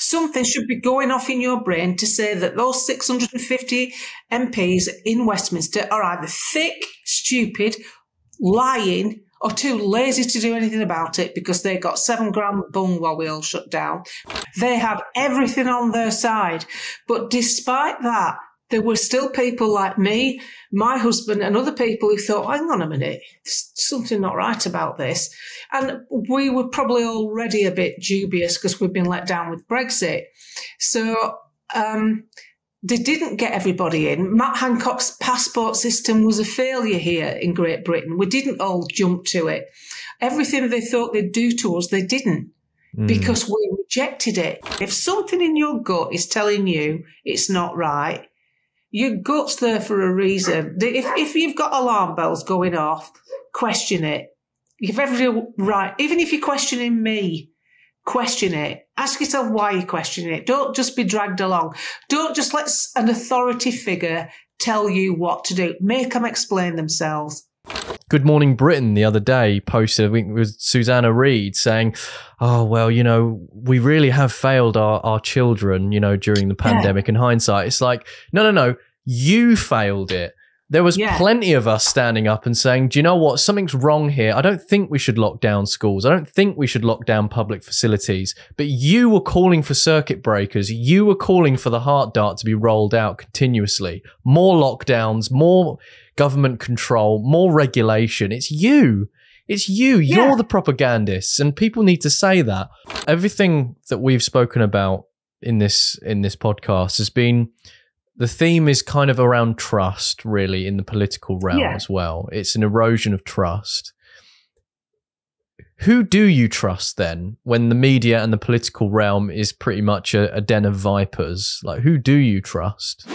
Something should be going off in your brain to say that those 650 MPs in Westminster are either thick, stupid, lying, or too lazy to do anything about it because they got £7,000 bung while we all shut down. They had everything on their side. But despite that, there were still people like me, my husband, and other people who thought, hang on a minute, there's something not right about this. And we were probably already a bit dubious because we've been let down with Brexit. So they didn't get everybody in. Matt Hancock's passport system was a failure here in Great Britain. We didn't all jump to it. Everything they thought they'd do to us, they didn't. Because we rejected it. If something in your gut is telling you it's not right, your gut's there for a reason. If you've got alarm bells going off, question it. You've every right. Even if you're questioning me, question it. Ask yourself why you're questioning it. Don't just be dragged along. Don't just let an authority figure tell you what to do. Make them explain themselves. Good Morning Britain the other day posted, I think it was Susanna Reid, saying, oh, well, you know, we really have failed our children, you know, during the pandemic. In hindsight, it's like, no, you failed it. There was plenty of us standing up and saying, do you know what? Something's wrong here. I don't think we should lock down schools. I don't think we should lock down public facilities. But you were calling for circuit breakers. You were calling for the heart dart to be rolled out continuously. More lockdowns, more government control, more regulation. It's you. It's you. Yeah. You're the propagandists, and people need to say that. Everything that we've spoken about in this podcast has been, the theme is kind of around trust, really, in the political realm as well. It's an erosion of trust. Who do you trust then when the media and the political realm is pretty much a den of vipers? Like, who do you trust?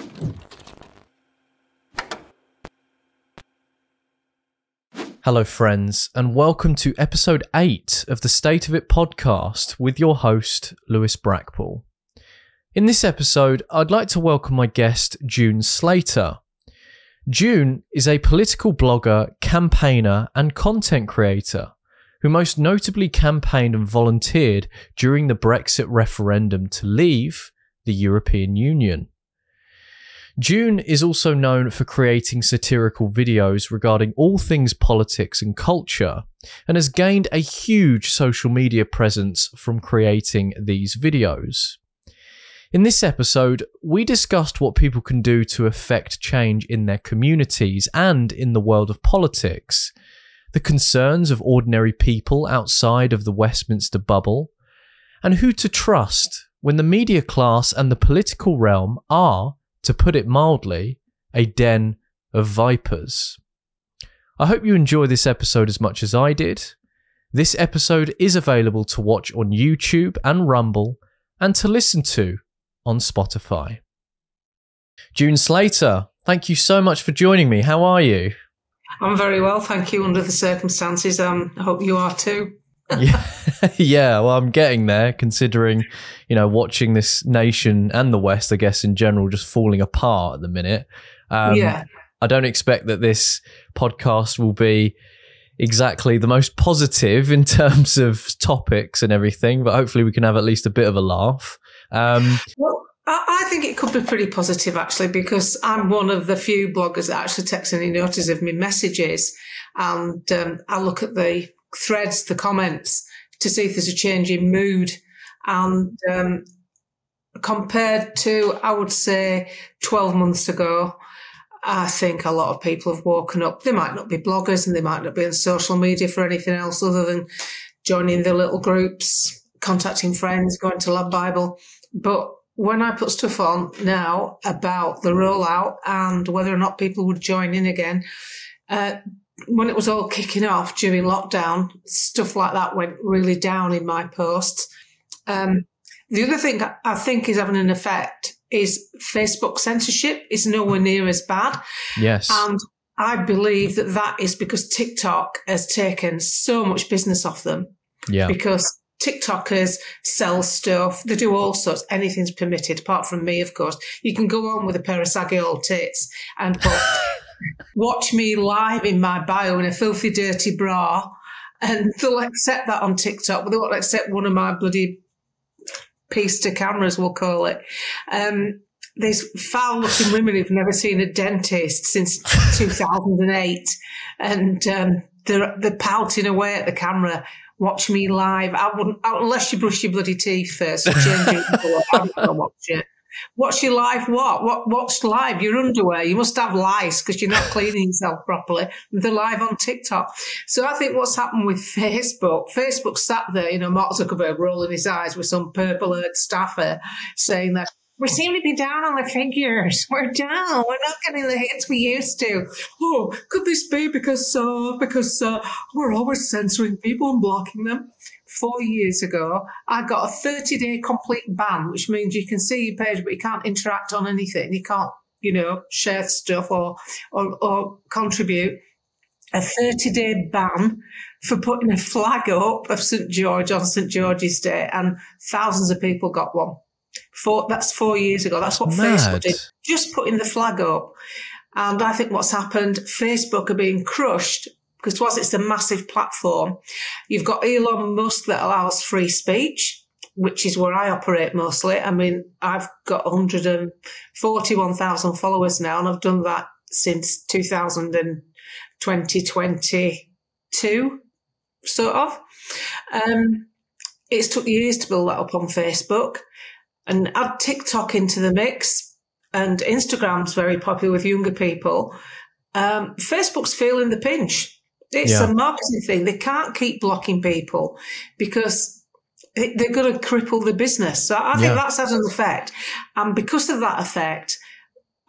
Hello, friends, and welcome to episode 8 of the State of It podcast with your host, Lewis Brackpool. In this episode, I'd like to welcome my guest, June Slater. June is a political blogger, campaigner, and content creator who most notably campaigned and volunteered during the Brexit referendum to leave the European Union. June is also known for creating satirical videos regarding all things politics and culture, and has gained a huge social media presence from creating these videos. In this episode, we discussed what people can do to affect change in their communities and in the world of politics, the concerns of ordinary people outside of the Westminster bubble, and who to trust when the media class and the political realm are, to put it mildly, a den of vipers. I hope you enjoy this episode as much as I did. This episode is available to watch on YouTube and Rumble, and to listen to on Spotify. June Slater, thank you so much for joining me. How are you? I'm very well, thank you, under the circumstances. I hope you are too. Yeah, well, I'm getting there, considering, you know, watching this nation and the West, I guess, in general, just falling apart at the minute. I don't expect that this podcast will be exactly the most positive in terms of topics and everything, but hopefully we can have at least a bit of a laugh. Well, I think it could be pretty positive, actually, because I'm one of the few bloggers that actually takes any notice of my messages. And I look at the threads, the comments, to see if there's a change in mood. And compared to, I would say, 12 months ago, I think a lot of people have woken up. They might not be bloggers and they might not be on social media for anything else other than joining their little groups, contacting friends, going to Lab Bible. But when I put stuff on now about the rollout and whether or not people would join in again, when it was all kicking off during lockdown, stuff like that went really down in my posts. The other thing I think is having an effect is Facebook censorship is nowhere near as bad. Yes. And I believe that is because TikTok has taken so much business off them. Yeah. Because TikTokers sell stuff. They do all sorts. Anything's permitted, apart from me, of course. You can go on with a pair of saggy old tits and put, watch me live in my bio in a filthy, dirty bra, and they'll accept that on TikTok, but they won't accept one of my bloody piece to cameras, we'll call it. There's foul-looking women who've never seen a dentist since 2008, and they're pouting away at the camera. Watch me live. I wouldn't, unless you brush your bloody teeth first. I'm not gonna watch it. Watch your live what? Watch live your underwear. You must have lice because you're not cleaning yourself properly. They're live on TikTok. So I think what's happened with Facebook sat there, Mark Zuckerberg rolling his eyes with some purple-haired staffer saying that we seem to be down on the figures. We're down. We're not getting the hits we used to. Oh, could this be because we're always censoring people and blocking them? 4 years ago, I got a 30-day complete ban, which means you can see your page, but you can't interact on anything. You can't, share stuff or contribute. A 30-day ban for putting a flag up of St. George on St. George's Day, and thousands of people got one. That's 4 years ago. That's what Facebook did. Just putting the flag up. And I think what's happened, Facebook are being crushed because whilst it's a massive platform, you've got Elon Musk that allows free speech, which is where I operate mostly. I mean, I've got 141,000 followers now, and I've done that since 2022, sort of. It's took years to build that up on Facebook. And add TikTok into the mix, and Instagram's very popular with younger people. Facebook's feeling the pinch. It's a marketing thing. They can't keep blocking people because they're going to cripple the business. So I think that's had an effect. And because of that effect,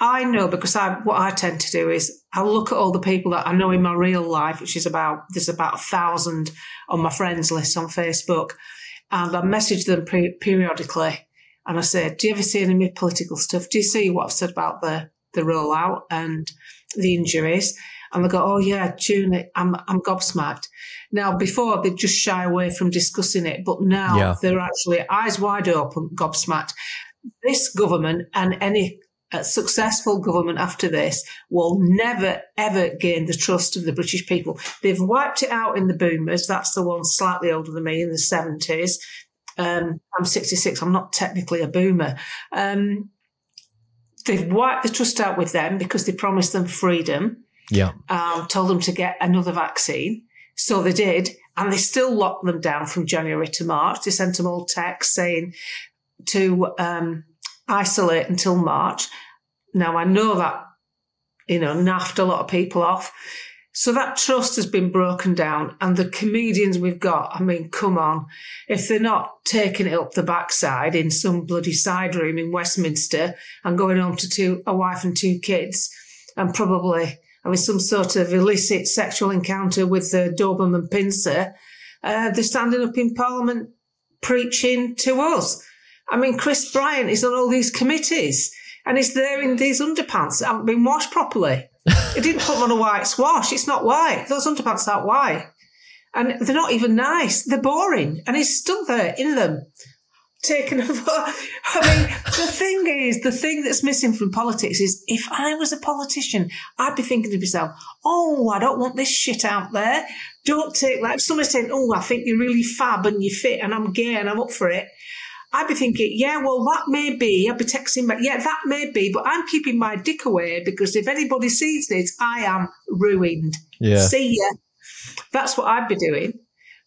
I know, because what I tend to do is I look at all the people that I know in my real life, which is there's about 1,000 on my friends list on Facebook, and I message them periodically. And I say, do you ever see any of my political stuff? Do you see what I've said about the rollout and the injuries? And they go, oh, yeah, June, I'm gobsmacked. Now, before, they'd just shy away from discussing it, but now they're actually eyes wide open, gobsmacked. This government and any successful government after this will never, ever gain the trust of the British people. They've wiped it out in the boomers. That's the ones slightly older than me in the 70s. I'm 66. I'm not technically a boomer. They've wiped the trust out with them because they promised them freedom. Yeah. Told them to get another vaccine. So they did. And they still locked them down from January to March. They sent them all texts saying to isolate until March. Now, I know that, naffed a lot of people off. So that trust has been broken down, and the comedians we've got, I mean, come on. If they're not taking it up the backside in some bloody side room in Westminster and going home to a wife and 2 kids and probably having some sort of illicit sexual encounter with the Doberman Pincer, they're standing up in Parliament preaching to us. I mean, Chris Bryant is on all these committees and he's there in these underpants that haven't been washed properly. He didn't put them on a white swash. It's not white. Those underpants aren't white. And they're not even nice. They're boring. And he's still there in them, taken over. I mean, the thing that's missing from politics is if I was a politician, I'd be thinking to myself, oh, I don't want this shit out there. Don't take that. If somebody's saying, oh, I think you're really fab and you're fit and I'm gay and I'm up for it, I'd be thinking, yeah, well, that may be. I'd be texting back, yeah, that may be, but I'm keeping my dick away because if anybody sees this, I am ruined. Yeah. See ya. That's what I'd be doing.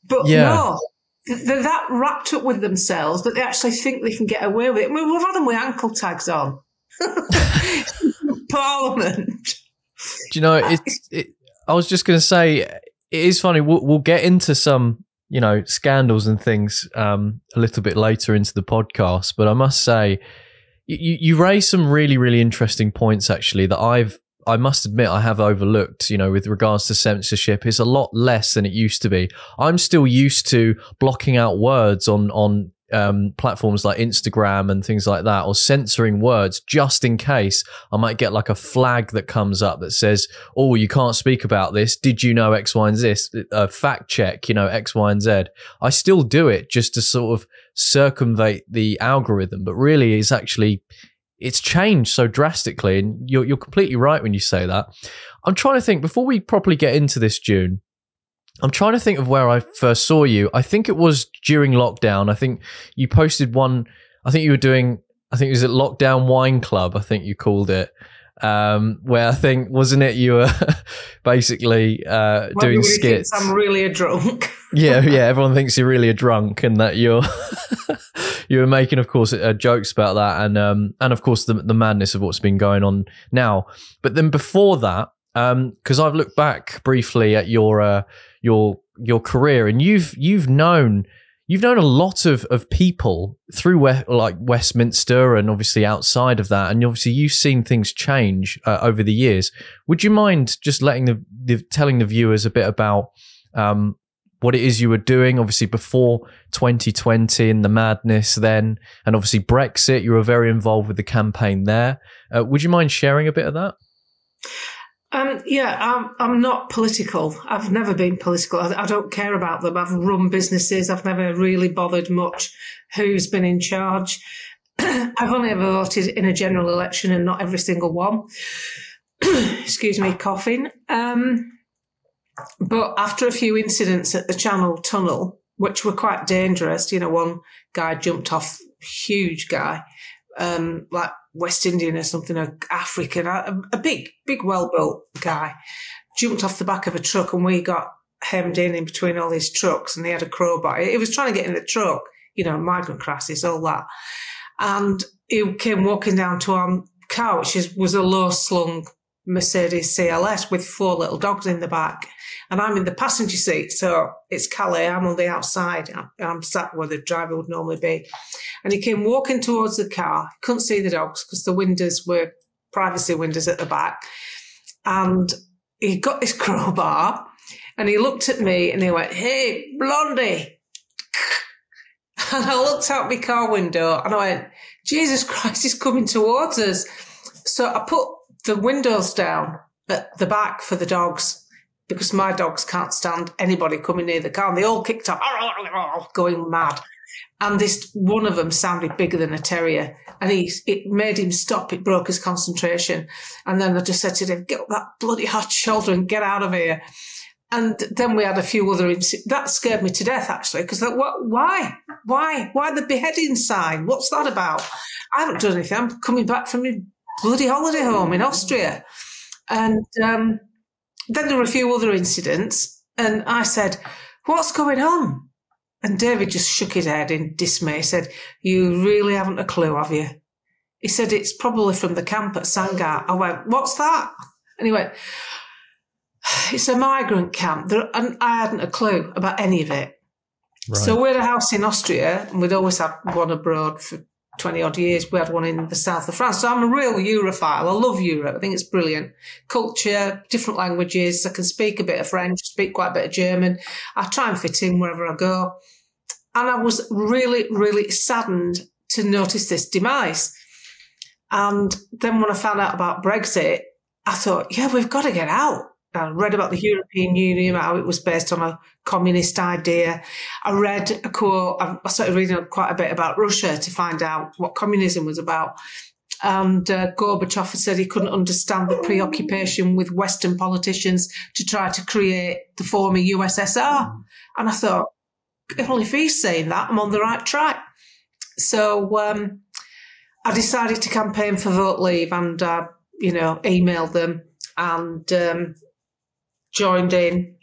But no, they're that wrapped up with themselves that they actually think they can get away with it. I mean, we've had them with ankle tags on. Parliament. Do you know, I was just going to say, it is funny. We'll get into some scandals and things a little bit later into the podcast. But I must say, you raised some really, really interesting points, actually, that I must admit I have overlooked, with regards to censorship. It's a lot less than it used to be. I'm still used to blocking out words on platforms like Instagram and things like that, or censoring words just in case I might get like a flag that comes up that says, oh, you can't speak about this. Did you know X, Y, and Z? Fact check, X, Y, and Z. I still do it just to sort of circumvent the algorithm, but really it's changed so drastically. And you're completely right when you say that. I'm trying to think, before we properly get into this, June, I'm trying to think of where I first saw you. I think it was during lockdown. I think you posted one I think you were doing, I think it was at Lockdown Wine Club, I think you called it, where I think, wasn't it, you were basically doing skits. I'm really a drunk. yeah, everyone thinks you're really a drunk, and that you're you were making, of course, jokes about that, and of course the madness of what's been going on now. But then before that, because I've looked back briefly at your career, and you've known a lot of people through like Westminster and obviously outside of that, and obviously you've seen things change over the years. Would you mind just letting telling the viewers a bit about what it is you were doing, obviously before 2020 and the madness then, and obviously Brexit? You were very involved with the campaign there. Would you mind sharing a bit of that? I'm not political. I've never been political. I don't care about them. I've run businesses. I've never really bothered much who's been in charge. I've only ever voted in a general election, and not every single one. Excuse me, coughing. But after a few incidents at the Channel Tunnel, which were quite dangerous, one guy jumped off, huge guy, like West Indian or something, or African, a big, well-built guy, jumped off the back of a truck, and we got hemmed in between all these trucks, and he had a crowbar. He was trying to get in the truck, migrant crisis, all that. And he came walking down to our car, which was a low-slung Mercedes CLS with 4 little dogs in the back. And I'm in the passenger seat, so it's Calais. I'm on the outside. I'm sat where the driver would normally be. And he came walking towards the car. Couldn't see the dogs because the windows were privacy windows at the back. And he got his crowbar, and he looked at me, and he went, "Hey, Blondie." And I looked out my car window, and I went, "Jesus Christ, he's coming towards us." So I put the windows down at the back for the dogs, because my dogs can't stand anybody coming near the car. And they all kicked off, going mad. And this one of them sounded bigger than a terrier. And it made him stop. It broke his concentration. And then I just said to him, "Get up that bloody hot shoulder and get out of here." And then we had a few other incidents. That scared me to death, actually, because why? Why the beheading sign? What's that about? I haven't done anything. I'm coming back from my bloody holiday home in Austria. And then there were a few other incidents, and I said, "What's going on?" And David just shook his head in dismay. He said, "You really haven't a clue, have you?" He said, "It's probably from the camp at Sangatte." I went, "What's that?" And he went, "It's a migrant camp." And I hadn't a clue about any of it. Right. So we had a house in Austria, and we'd always had one abroad for 20 odd years. We had one in the south of France. So I'm a real Europhile. I love Europe. I think it's brilliant. Culture, different languages. I can speak a bit of French, speak quite a bit of German. I try and fit in wherever I go. And I was really, really saddened to notice this demise. And then when I found out about Brexit, I thought, yeah, we've got to get out. I read about the European Union, how it was based on a communist idea. I read a quote, I started reading quite a bit about Russia to find out what communism was about. And Gorbachev said he couldn't understand the preoccupation with Western politicians to try to create the former USSR. And I thought, only if he's saying that, I'm on the right track. So I decided to campaign for Vote Leave, and emailed them and joined in,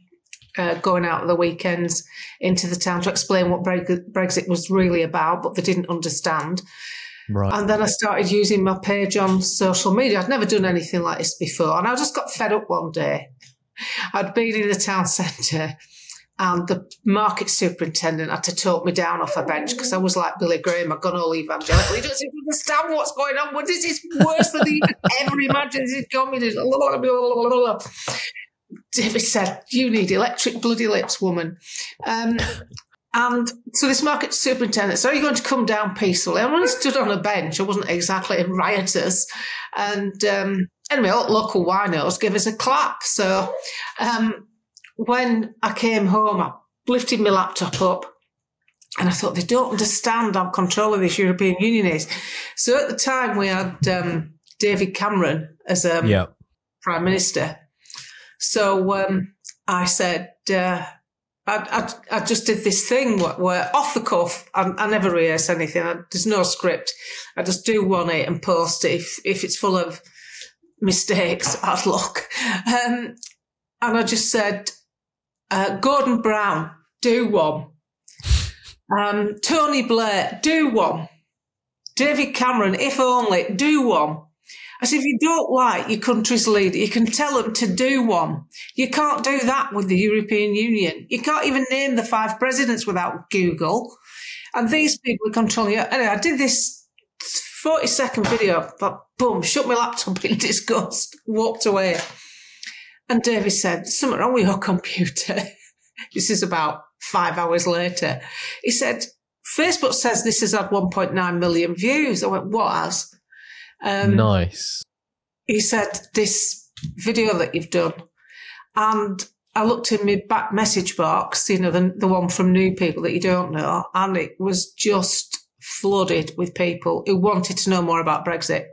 going out at the weekends into the town to explain what Brexit was really about, but they didn't understand. Right. And then I started using my page on social media. I'd never done anything like this before, and I just got fed up one day. I'd been in the town centre, and the market superintendent had to talk me down off a bench because I was like Billy Graham. I'd gone all evangelical. He doesn't understand what's going on. This is worse than he ever imagined. This is communism. David said, "You need electric bloody lips, woman." And so this market superintendent said, "Are you going to come down peacefully?" I only stood on a bench. I wasn't exactly riotous. And anyway, local winos gave us a clap. So when I came home, I lifted my laptop up, and I thought, they don't understand how controlling this European Union is. So at the time, we had David Cameron as Prime Minister. So I said, I just did this thing where off the cuff, I never rehearse anything. There's no script. I just do one it and post it. If it's full of mistakes, I'd look. And I just said, Gordon Brown, do one. Tony Blair, do one. David Cameron, if only, do one. I said, if you don't like your country's leader, you can tell them to do one. You can't do that with the European Union. You can't even name the 5 presidents without Google. And these people are controlling you. Anyway, I did this 40-second video, but boom, shut my laptop in disgust, walked away. And David said, something wrong with your computer. This is about 5 hours later. He said, Facebook says this has had 1.9 million views. I went, what has? Nice. He said, this video that you've done. And I looked in my back message box, you know, the one from new people that you don't know, and it was just flooded with people who wanted to know more about Brexit.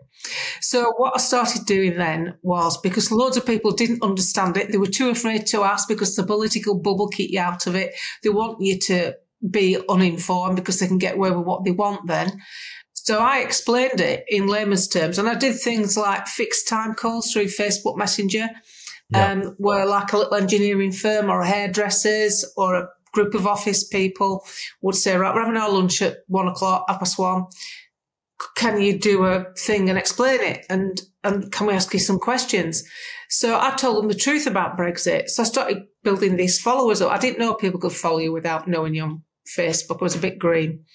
So what I started doing then was, because loads of people didn't understand it, they were too afraid to ask because the political bubble keep you out of it. They want you to be uninformed because they can get away with what they want then. So I explained it in layman's terms, and I did things like fixed time calls through Facebook Messenger, where like a little engineering firm or a hairdressers or a group of office people would say, right, we're having our lunch at 1:00, 1:30. Can you do a thing and explain it? And can we ask you some questions? So I told them the truth about Brexit. So I started building these followers up. I didn't know people could follow you without knowing you on Facebook. I was a bit green.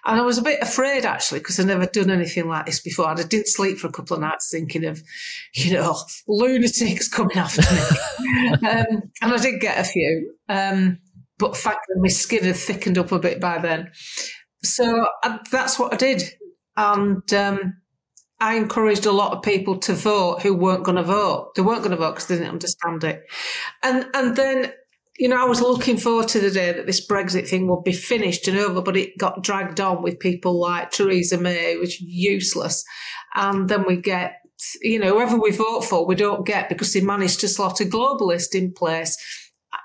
And I was a bit afraid, actually, because I'd never done anything like this before. I didn't sleep for a couple of nights thinking of, you know, lunatics coming after me. And I did get a few. But thankfully, my skin had thickened up a bit by then. So that's what I did. And I encouraged a lot of people to vote who weren't going to vote. They weren't going to vote because they didn't understand it. And then, you know, I was looking forward to the day that this Brexit thing would be finished and over, but it got dragged on with people like Theresa May, which is useless. And then we get, you know, whoever we vote for, we don't get because they managed to slot a globalist in place.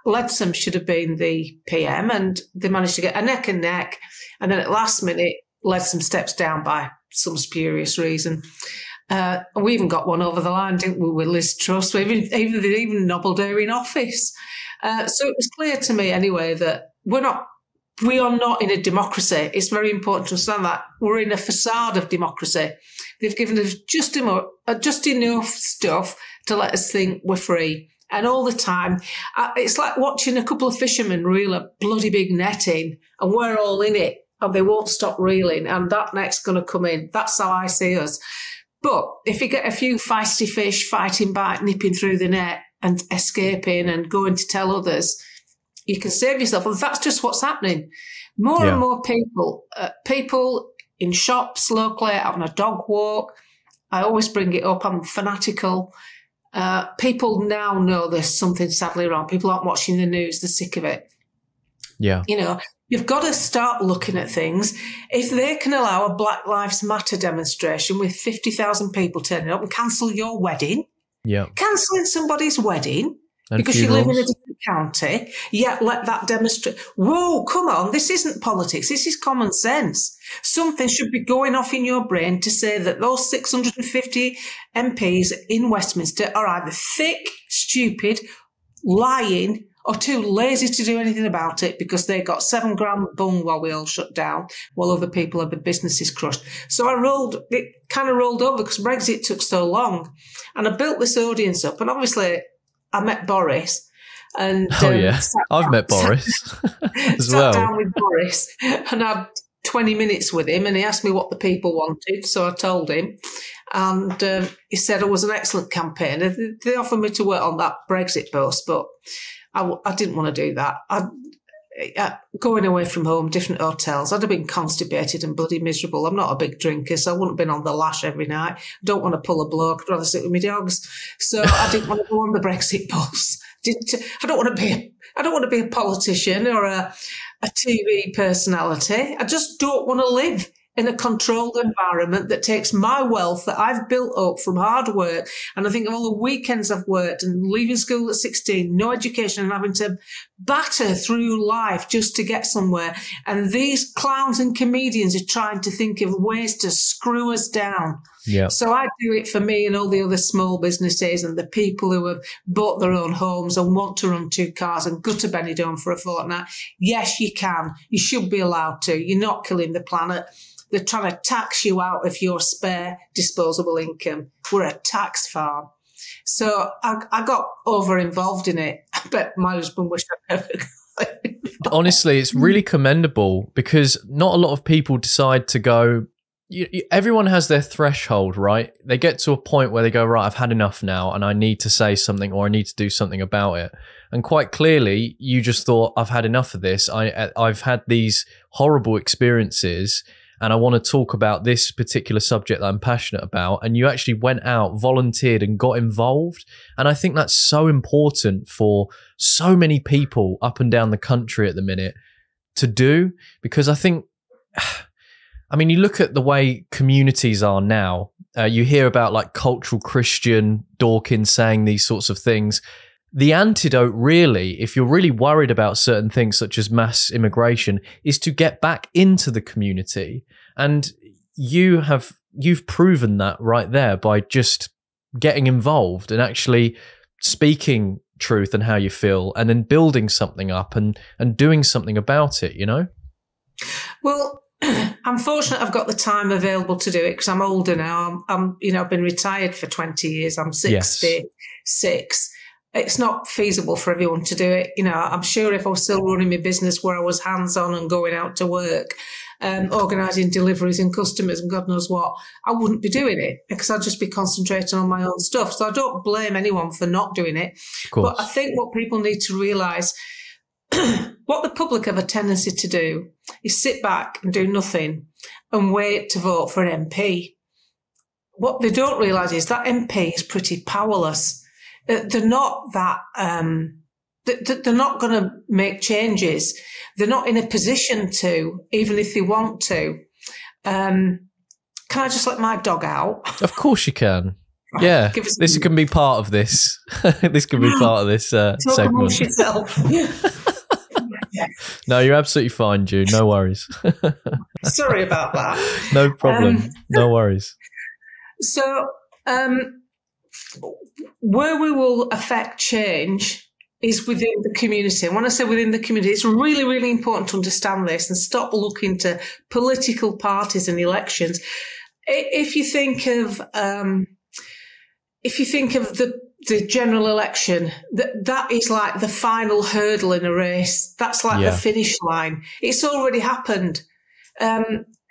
Leadsom should have been the PM, and they managed to get a neck and neck. And then at last minute, Leadsom steps down by some spurious reason. We even got one over the line, didn't we, with Liz Truss? They even nobbled her in office. So it was clear to me anyway that we are not in a democracy. It's very important to understand that. We're in a facade of democracy. They've given us just enough stuff to let us think we're free. And all the time, it's like watching a couple of fishermen reel a bloody big net in, and we're all in it, and they won't stop reeling, and that net's going to come in. That's how I see us. But if you get a few feisty fish fighting back, nipping through the net and escaping and going to tell others, you can save yourself. And that's just what's happening. More and more people in shops locally, out on a dog walk. I always bring it up. I'm fanatical. People now know there's something sadly wrong. People aren't watching the news. They're sick of it. Yeah. You know, you've got to start looking at things. If they can allow a Black Lives Matter demonstration with 50,000 people turning up and cancel your wedding, cancelling somebody's wedding and because you live in a different county, let that demonstrate. Whoa, come on, this isn't politics. This is common sense. Something should be going off in your brain to say that those 650 MPs in Westminster are either thick, stupid, lying, or too lazy to do anything about it because they got $7,000 bung while we all shut down, while other people had their businesses crushed. So it kind of rolled over because Brexit took so long. And I built this audience up. And obviously, I met Boris. And I've met Boris as well. Sat down with Boris and had 20 minutes with him, and he asked me what the people wanted. So I told him. And he said it was an excellent campaign. They offered me to work on that Brexit post, but I didn't want to do that. Going away from home, different hotels, I'd have been constipated and bloody miserable. I'm not a big drinker, so I wouldn't have been on the lash every night. I don't want to pull a bloke. I'd rather sit with my dogs. So I didn't want to go on the Brexit bus. I don't want to be a politician or a TV personality. I just don't want to live in a controlled environment that takes my wealth that I've built up from hard work. And I think of all the weekends I've worked and leaving school at 16, no education, and having to batter through life just to get somewhere. And these clowns and comedians are trying to think of ways to screw us down. Yeah. So I do it for me and all the other small businesses and the people who have bought their own homes and want to run 2 cars and go to Benidorm for a fortnight. Yes, you can. You should be allowed to. You're not killing the planet. They're trying to tax you out of your spare disposable income. We're a tax farm. So I got over involved in it. I bet my husband wished I'd never got it. Honestly, it's really commendable because not a lot of people decide to go. Everyone has their threshold, right? They get to a point where they go, right, I've had enough now and I need to say something or I need to do something about it. And quite clearly, you just thought, I've had enough of this. I've had these horrible experiences and I want to talk about this particular subject that I'm passionate about. And you actually went out, volunteered and got involved. And I think that's so important for so many people up and down the country at the minute to do, because I think, I mean, you look at the way communities are now, you hear about like cultural Christian Dawkins saying these sorts of things. The antidote really, if you're really worried about certain things such as mass immigration, is to get back into the community. And you've proven that right there by just getting involved and actually speaking truth and how you feel and then building something up and doing something about it, you know? Well, I'm fortunate I've got the time available to do it because I'm older now. I've been retired for 20 years. I'm 66. Yes. It's not feasible for everyone to do it. I'm sure if I was still running my business where I was hands-on and going out to work, organising deliveries and customers and God knows what, I wouldn't be doing it because I'd just be concentrating on my own stuff. So I don't blame anyone for not doing it. But I think what people need to realise, what the public have a tendency to do is sit back and do nothing and wait to vote for an MP. What they don't realise is that MP is pretty powerless. They're not that, they're not going to make changes. They're not in a position to, even if they want to. Can I just let my dog out? Of course you can. Yeah, this can be part of this. This can be part of this segment. Yourself. No, you're absolutely fine, June. No worries. Sorry about that. No problem. No worries. So, where we will affect change is within the community. And when I say within the community, it's really, really important to understand this and stop looking to political parties and elections. If you think of the general election, that is like the final hurdle in a race. That's like the finish line. It's already happened.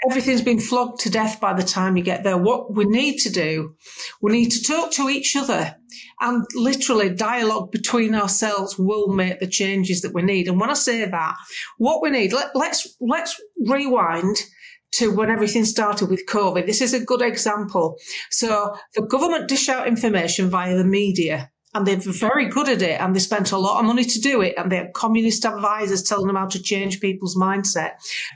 Everything's been flogged to death by the time you get there. What we need to do, we need to talk to each other and literally dialogue between ourselves will make the changes that we need. And when I say that, what we need, let's rewind to when everything started with COVID. This is a good example. So the government dish out information via the media. And they're very good at it, and they spent a lot of money to do it, and they had communist advisors telling them how to change people's mindset.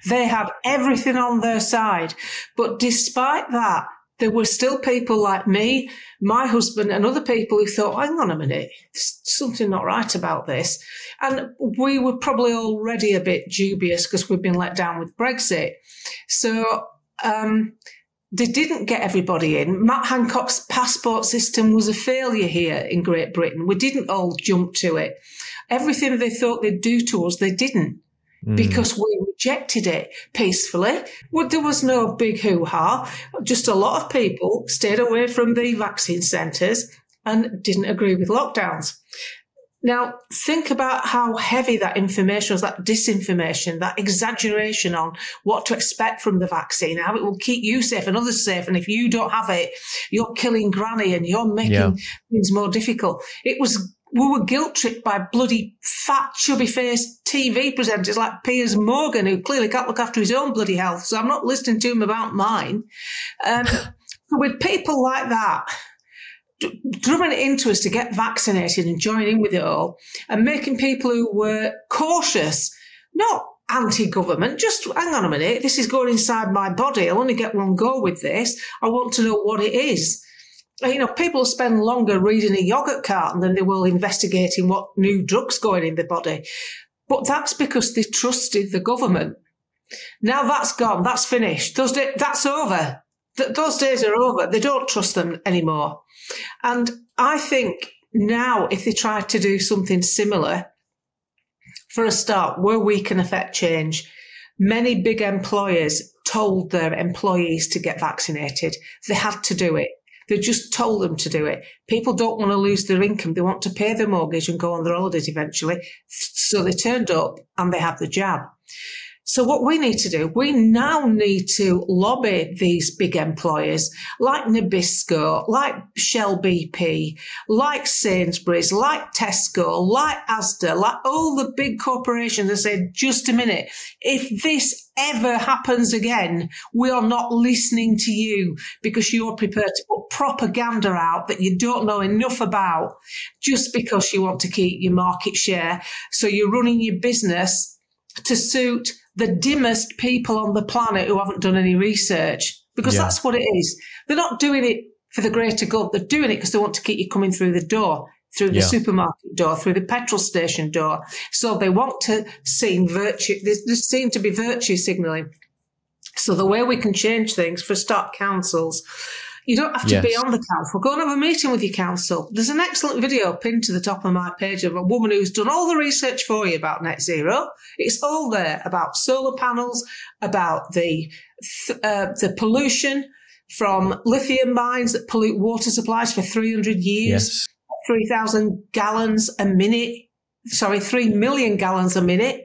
They had everything on their side. But despite that, there were still people like me, my husband, and other people who thought, hang on a minute, there's something not right about this. And we were probably already a bit dubious because we'd been let down with Brexit. So, they didn't get everybody in. Matt Hancock's passport system was a failure here in Great Britain. We didn't all jump to it. Everything they thought they'd do to us, they didn't because we rejected it peacefully. Well, there was no big hoo-ha. Just a lot of people stayed away from the vaccine centres and didn't agree with lockdowns. Now, think about how heavy that information was, that disinformation, that exaggeration on what to expect from the vaccine, how it will keep you safe and others safe. And if you don't have it, you're killing granny and you're making things more difficult. We were guilt-tripped by bloody fat, chubby-faced TV presenters like Piers Morgan, who clearly can't look after his own bloody health. So I'm not listening to him about mine. With people like that, drumming it into us to get vaccinated and join in with it all and making people who were cautious, not anti-government, just hang on a minute, this is going inside my body. I'll only get one go with this. I want to know what it is. People spend longer reading a yogurt carton than they will investigating what new drugs going in their body. But that's because they trusted the government. Now that's gone. That's finished. That's over. Those days are over. They don't trust them anymore. And I think now if they try to do something similar, for a start, where we can affect change, many big employers told their employees to get vaccinated. They had to do it. They just told them to do it. People don't want to lose their income. They want to pay their mortgage and go on their holidays eventually. So they turned up and they had the jab. So what we need to do, we now need to lobby these big employers like Nabisco, like Shell BP, like Sainsbury's, like Tesco, like Asda, like all the big corporations and say, just a minute, if this ever happens again, we are not listening to you because you're prepared to put propaganda out that you don't know enough about just because you want to keep your market share. So you're running your business to suit the dimmest people on the planet who haven't done any research, because that's what it is. They're not doing it for the greater good. They're doing it because they want to keep you coming through the door, through the supermarket door, through the petrol station door. So they want to seem virtue. They seem to be virtue signalling. So the way we can change things, for start, councils, you don't have to be on the council. Go and have a meeting with your council. There's an excellent video pinned to the top of my page of a woman who's done all the research for you about net zero. It's all there about solar panels, about the pollution from lithium mines that pollute water supplies for 300 years, 3,000 gallons a minute. 3 million gallons a minute.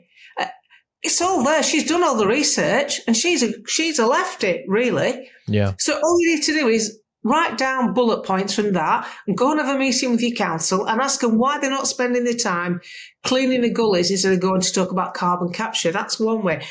It's all there. She's done all the research, and she's a lefty, really. Yeah. So all you need to do is write down bullet points from that and go and have a meeting with your council and ask them why they're not spending their time cleaning the gullies instead of going to talk about carbon capture. That's one way.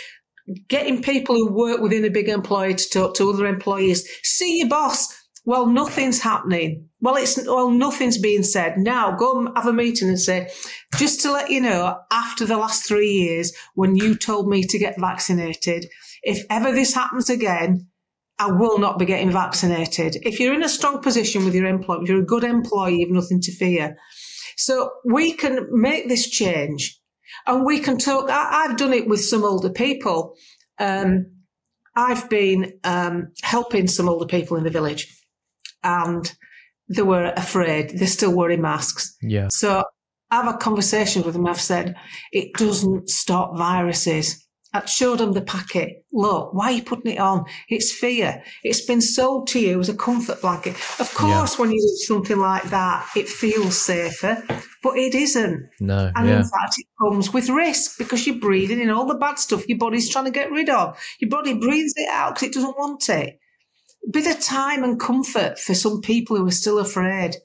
Getting people who work within a big employer to talk to other employees. See your boss. Well, nothing's happening. Nothing's being said. Now go and have a meeting and say, just to let you know, after the last 3 years, when you told me to get vaccinated, if ever this happens again, I will not be getting vaccinated. If you're in a strong position with your employer, if you're a good employee, you've nothing to fear. So we can make this change, and we can talk. I've done it with some older people. I've been helping some older people in the village, and they were afraid. They're still wearing masks. Yeah. So I've had conversations with them. I've said, it doesn't stop viruses. I showed them the packet. Look, why are you putting it on? It's fear. It's been sold to you as a comfort blanket. Of course, when you do something like that, it feels safer, but it isn't. No. And in fact, it comes with risk because you're breathing in all the bad stuff your body's trying to get rid of. Your body breathes it out because it doesn't want it. A bit of time and comfort for some people who are still afraid.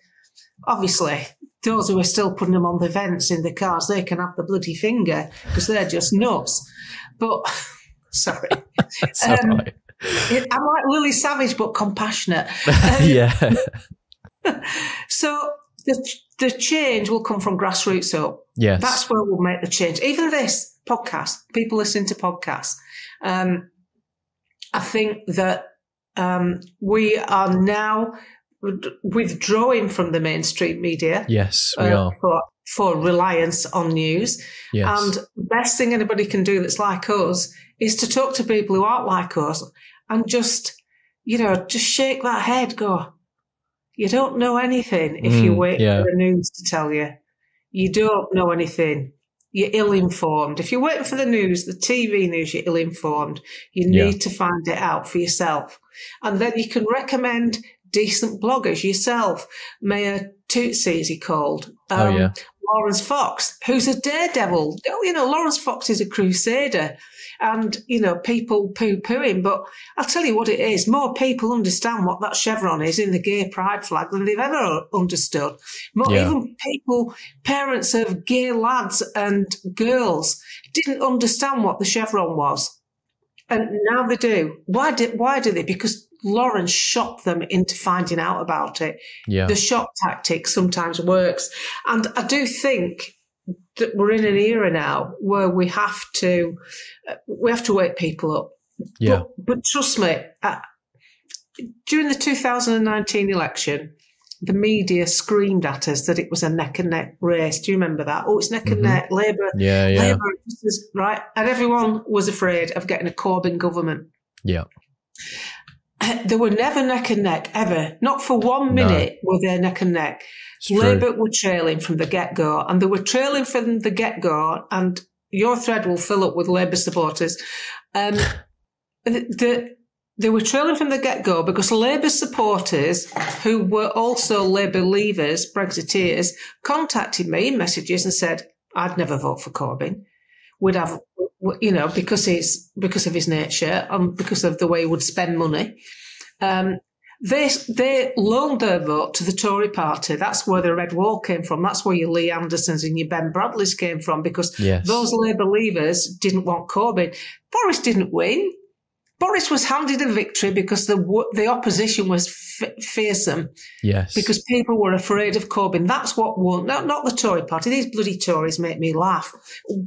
Obviously, those who are still putting them on the vents in the cars, they can have the bloody finger because they're just nuts. But, sorry. I'm like Lily Savage, but compassionate. So the change will come from grassroots up. Yes. That's where we'll make the change. Even this podcast, people listen to podcasts. I think that we are now withdrawing from the mainstream media. Yes, we are. For reliance on news. Yes. And the best thing anybody can do that's like us is to talk to people who aren't like us and just shake that head, go, you don't know anything if you wait for the news to tell you. You don't know anything. You're ill-informed. If you're waiting for the news, the TV news, you're ill-informed. You need to find it out for yourself. And then you can recommend decent bloggers yourself. Mayor Tootsie, is he called? Lawrence Fox, who's a daredevil. Lawrence Fox is a crusader, and, people poo-poo him. But I'll tell you what it is. More people understand what that chevron is in the gay pride flag than they've ever understood. Even parents of gay lads and girls didn't understand what the chevron was. And now they do. Why do they? Because Lawrence shocked them into finding out about it. Yeah. The shock tactic sometimes works. And I do think that we're in an era now where we have to wake people up. Yeah. But trust me, during the 2019 election, the media screamed at us that it was a neck and neck race. Do you remember that? Oh, it's neck and neck. Labour, Labour, right? And everyone was afraid of getting a Corbyn government. Yeah. They were never neck and neck, ever. Not for 1 minute were they neck and neck. Labour were trailing from the get-go, and they were trailing from the get-go, and your thread will fill up with Labour supporters. They were trailing from the get-go because Labour supporters, who were also Labour leavers, Brexiteers, contacted me in messages and said, I'd never vote for Corbyn. We'd have, you know, because of his nature and because of the way he would spend money. They loaned their vote to the Tory party. That's where the Red Wall came from. That's where your Lee Andersons and your Ben Bradleys came from, because those Labour leavers didn't want Corbyn. Boris didn't win. Boris was handed a victory because the opposition was fearsome. Yes. Because people were afraid of Corbyn. That's what won. Not the Tory party. These bloody Tories make me laugh.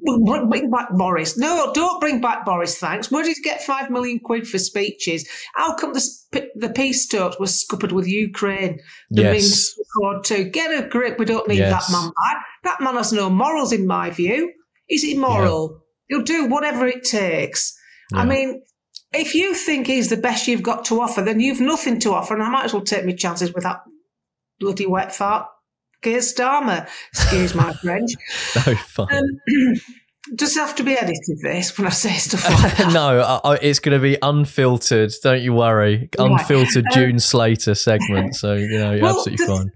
Bring back Boris. No, don't bring back Boris, thanks. Where did you get £5 million for speeches? How come the peace talks were scuppered with Ukraine? The Minsk Accord too. Get a grip. We don't need that man back. That man has no morals, in my view. Is he moral? He'll do whatever it takes. I mean, if you think he's the best you've got to offer, then you've nothing to offer, and I might as well take my chances with that bloody wet fart Keir Starmer. Excuse my French. No, fine. Does it have to be edited, this, when I say stuff like that? No, it's going to be unfiltered. Don't you worry. Unfiltered June Slater segment. So, you know, you're absolutely fine.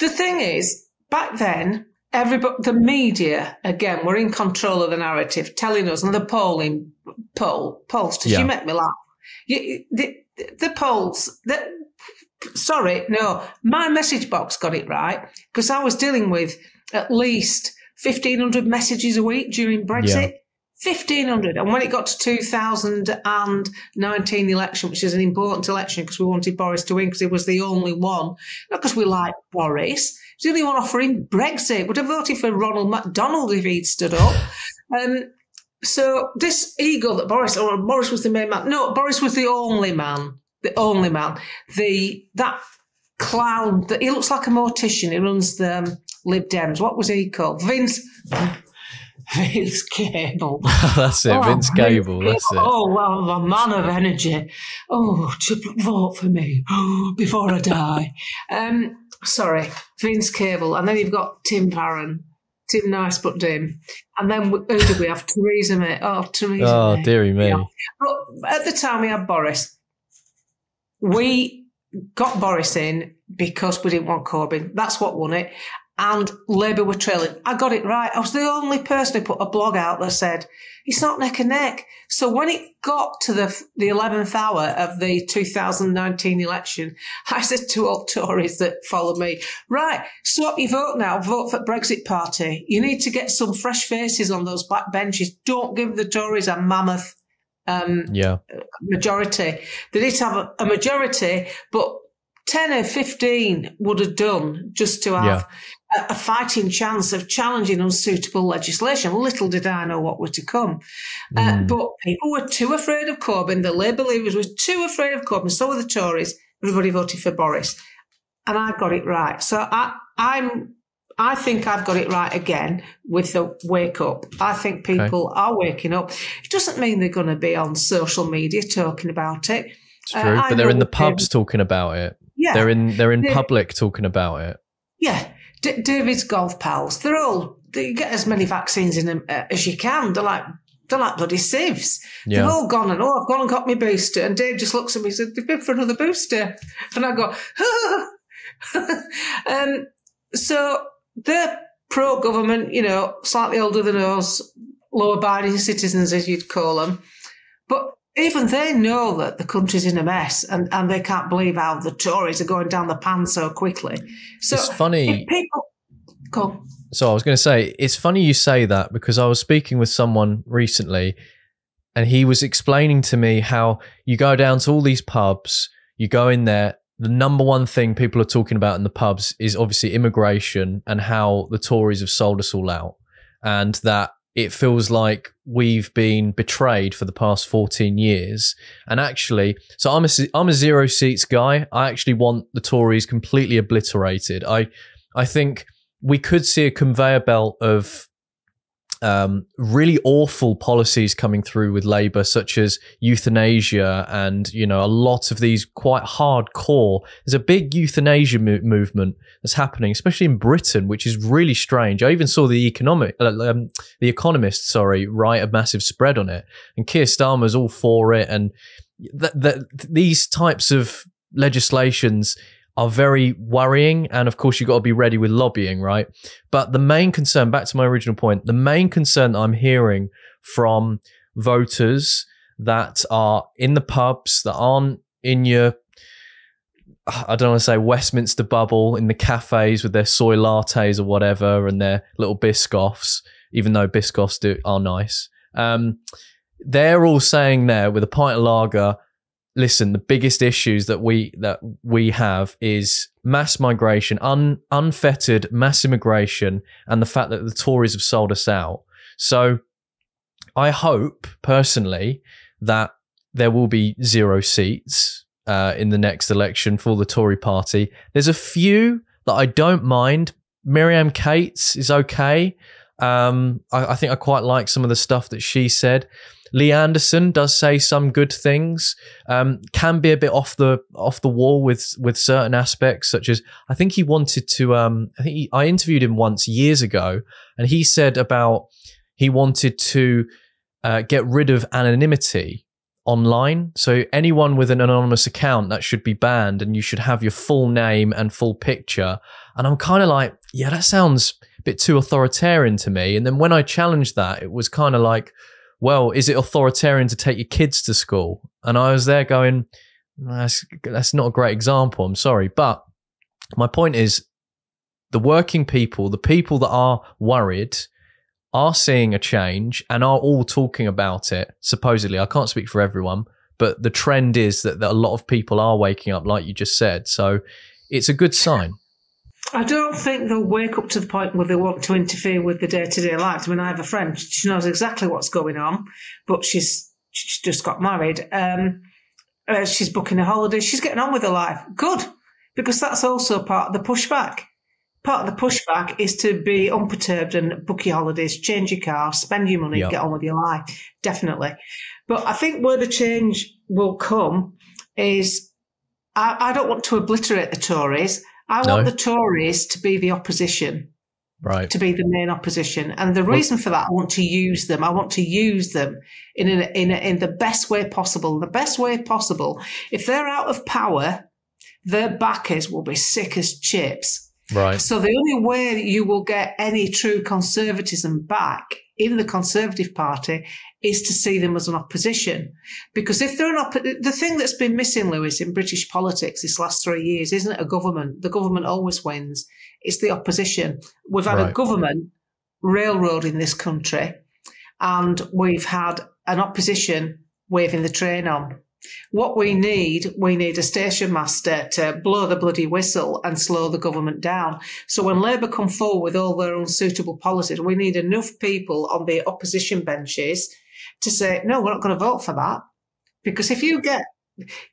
The thing is, back then, the media, again, were in control of the narrative, telling us, and the pollsters, you make me laugh. The polls, my message box got it right, because I was dealing with at least 1,500 messages a week during Brexit. 1,500. And when it got to 2019 election, which is an important election because we wanted Boris to win because he was the only one, not because we liked Boris, he was the only one offering Brexit. Would have voted for Ronald MacDonald if he'd stood up. So this ego that Boris was the main man. No, Boris was the only man. The only man. That clown, he looks like a mortician. He runs the Lib Dems. What was he called? Vince Cable. That's it, Vince Cable. That's it. Oh, well, a man of energy. Oh, to vote for me before I die. Sorry, Vince Cable. And then you've got Tim Barron. Tim Nice but dim. And then who did we have? Theresa May. Oh, Theresa May. Oh, dearie me. Yeah. But at the time we had Boris. We got Boris in because we didn't want Corbyn. That's what won it. And Labour were trailing. I got it right. I was the only person who put a blog out that said, it's not neck and neck. So when it got to the 11th hour of the 2019 election, I said to all Tories that followed me, right, swap your vote now, vote for Brexit Party. You need to get some fresh faces on those back benches. Don't give the Tories a mammoth majority. They need to have a majority, but 10 or 15 would have done just to have a fighting chance of challenging unsuitable legislation. Little did I know what was to come. But people were too afraid of Corbyn. The Labour leaders were too afraid of Corbyn. So were the Tories. Everybody voted for Boris. And I got it right. So I think I've got it right again with the wake up. I think people are waking up. It doesn't mean they're going to be on social media talking about it. It's true, but they're in the pubs talking about it. Yeah, they're in public talking about it. Yeah, David's golf pals. They get as many vaccines in them as you can. They're like bloody sieves. Yeah. They've all gone and I've gone and got my booster. And Dave just looks at me and says, "They've been for another booster." And I go, so they're pro-government, you know, slightly older than us, law-abiding citizens, as you'd call them, but even they know that the country's in a mess and they can't believe how the Tories are going down the pan so quickly. So it's funny. Go. So I was going to say, it's funny you say that because I was speaking with someone recently and he was explaining to me how you go down to all these pubs, you go in there, the number one thing people are talking about in the pubs is obviously immigration and how the Tories have sold us all out and that it feels like we've been betrayed for the past 14 years. And actually, so I'm a zero seats guy. I actually want the Tories completely obliterated. I think we could see a conveyor belt of really awful policies coming through with Labour, such as euthanasia and, a lot of these quite hardcore. There's a big euthanasia movement that's happening, especially in Britain, which is really strange. I even saw the Economist, write a massive spread on it, and Keir Starmer's all for it. And these types of legislations are very worrying. And of course, you've got to be ready with lobbying, right? But the main concern, back to my original point, the main concern that I'm hearing from voters that are in the pubs, that aren't in your, I don't want to say Westminster bubble, in the cafes with their soy lattes or whatever and their little Biscoffs, even though Biscoffs are nice. They're all saying there with a pint of lager, listen, the biggest issues that we have is mass migration, unfettered mass immigration, and the fact that the Tories have sold us out. So I hope, personally, that there will be 0 seats in the next election for the Tory party. There's a few that I don't mind. Miriam Cates is okay. I think I quite like some of the stuff that she said. Lee Anderson does say some good things, can be a bit off the wall with certain aspects, such as I think he wanted to. I interviewed him once years ago, and he said about he wanted to get rid of anonymity online. So anyone with an anonymous account, that should be banned, and you should have your full name and full picture. And I'm kind of like, yeah, that sounds a bit too authoritarian to me. And then when I challenged that, it was kind of like, well, is it authoritarian to take your kids to school? And I was there going, that's not a great example, I'm sorry. But my point is, the working people, the people that are worried, are seeing a change and are all talking about it, supposedly. I can't speak for everyone, but the trend is that a lot of people are waking up, like you just said. So it's a good sign. I don't think they'll wake up to the point where they want to interfere with the day-to-day lives. I mean, I have a friend, she knows exactly what's going on, but she's just got married. She's booking a holiday. She's getting on with her life. Good, because that's also part of the pushback. Part of the pushback is to be unperturbed and book your holidays, change your car, spend your money, get on with your life. Definitely. But I think where the change will come is I don't want to obliterate the Tories. I want the Tories to be the opposition, right? To be the main opposition, and the reason for that, I want to use them. I want to use them in the best way possible. The best way possible. If they're out of power, their backers will be sick as chips. Right. So the only way that you will get any true conservatism back in the Conservative Party is to see them as an opposition. Because if they're the thing that's been missing, Lewis, in British politics this last 3 years isn't a government. The government always wins. It's the opposition. We've had a government railroading this country, and we've had an opposition waving the train on. What we need a station master to blow the bloody whistle and slow the government down. So when Labour come forward with all their unsuitable policies, we need enough people on the opposition benches to say, no, we're not going to vote for that. Because if you get,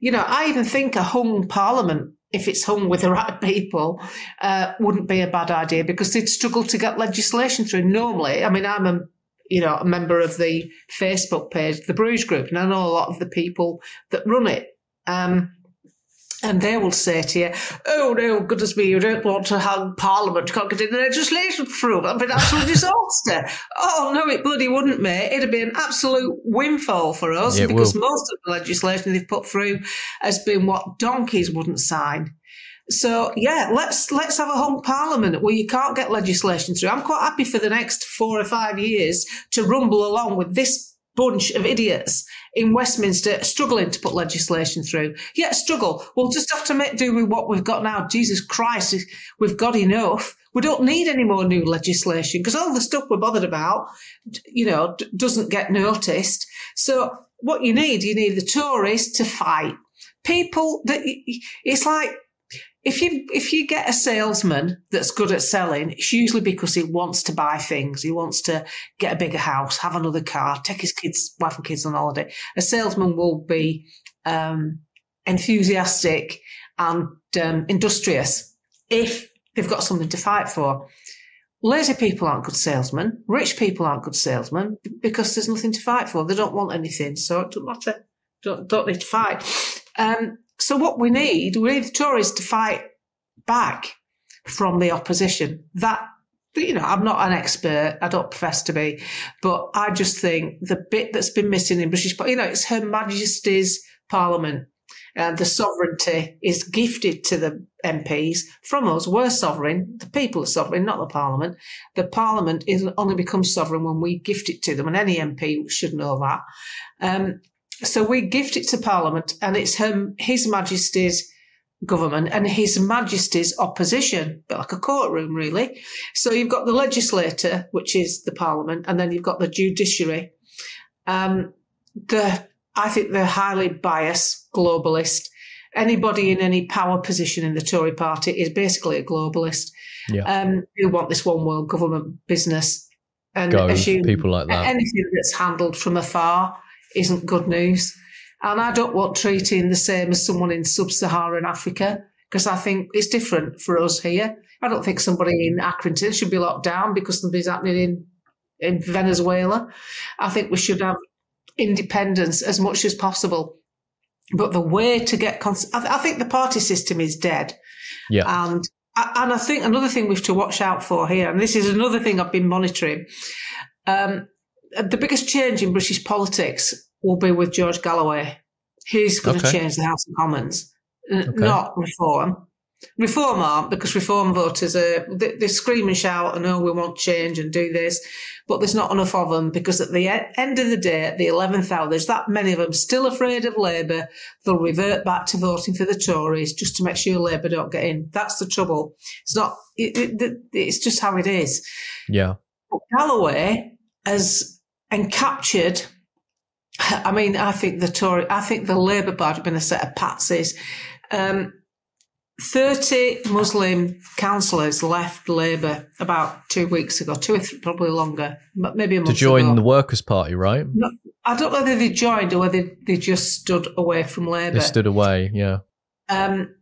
I even think a hung parliament, if it's hung with the right people, wouldn't be a bad idea, because they'd struggle to get legislation through. Normally, I mean, I'm a member of the Facebook page, the Bruges Group, and I know a lot of the people that run it. And they will say to you, oh, no, goodness me, you don't want to have Parliament, you can't get any legislation through. That'd be an absolute disaster. Oh, no, it bloody wouldn't, mate. It'd be an absolute windfall for us, because most of the legislation they've put through has been what donkeys wouldn't sign. So, yeah, let's have a hung parliament where you can't get legislation through. I'm quite happy for the next 4 or 5 years to rumble along with this bunch of idiots in Westminster struggling to put legislation through. Yeah, struggle. We'll just have to make do with what we've got now. Jesus Christ, we've got enough. We don't need any more new legislation, because all the stuff we're bothered about, doesn't get noticed. So what you need the Tories to fight. People that, it's like, if you get a salesman that's good at selling, it's usually because he wants to buy things. He wants to get a bigger house, have another car, take his wife and kids on holiday. A salesman will be enthusiastic and industrious if they've got something to fight for. Lazy people aren't good salesmen. Rich people aren't good salesmen because there's nothing to fight for. They don't want anything, so it doesn't matter. Don't need to fight. So what we need the Tories to fight back from the opposition. That, I'm not an expert. I don't profess to be, but I just think the bit that's been missing in British, it's Her Majesty's Parliament. The sovereignty is gifted to the MPs from us. We're sovereign. The people are sovereign, not the Parliament. The Parliament only becomes sovereign when we gift it to them, and any MP should know that. So we gift it to Parliament, and it's His Majesty's government and His Majesty's opposition, a bit like a courtroom, really. So you've got the legislator, which is the Parliament, and then you've got the judiciary. I think they're highly biased, globalist. Anybody in any power position in the Tory party is basically a globalist. Yeah. Who want this one world government business and assume people like that. Anything that's handled from afar isn't good news. And I don't want treating the same as someone in sub-Saharan Africa, because I think it's different for us here. I don't think somebody in Accrington should be locked down because something's happening in Venezuela. I think we should have independence as much as possible. But the way to get... I think the party system is dead. Yeah. And I think another thing we have to watch out for here, and this is another thing I've been monitoring, the biggest change in British politics will be with George Galloway. He's going to change the House of Commons, not Reform. Reform aren't, because Reform voters they scream and shout and, we want change and do this, but there's not enough of them, because at the end of the day, at the 11th hour, there's that many of them still afraid of Labour. They'll revert back to voting for the Tories just to make sure Labour don't get in. That's the trouble. It's not. It's just how it is. Yeah. But Galloway has captured. I think the Labour Party have been a set of patsies. 30 Muslim councillors left Labour about 2 weeks ago, probably longer, maybe a month ago. To join the Workers' Party, right? No, I don't know whether they joined or whether they just stood away from Labour. They stood away, yeah. And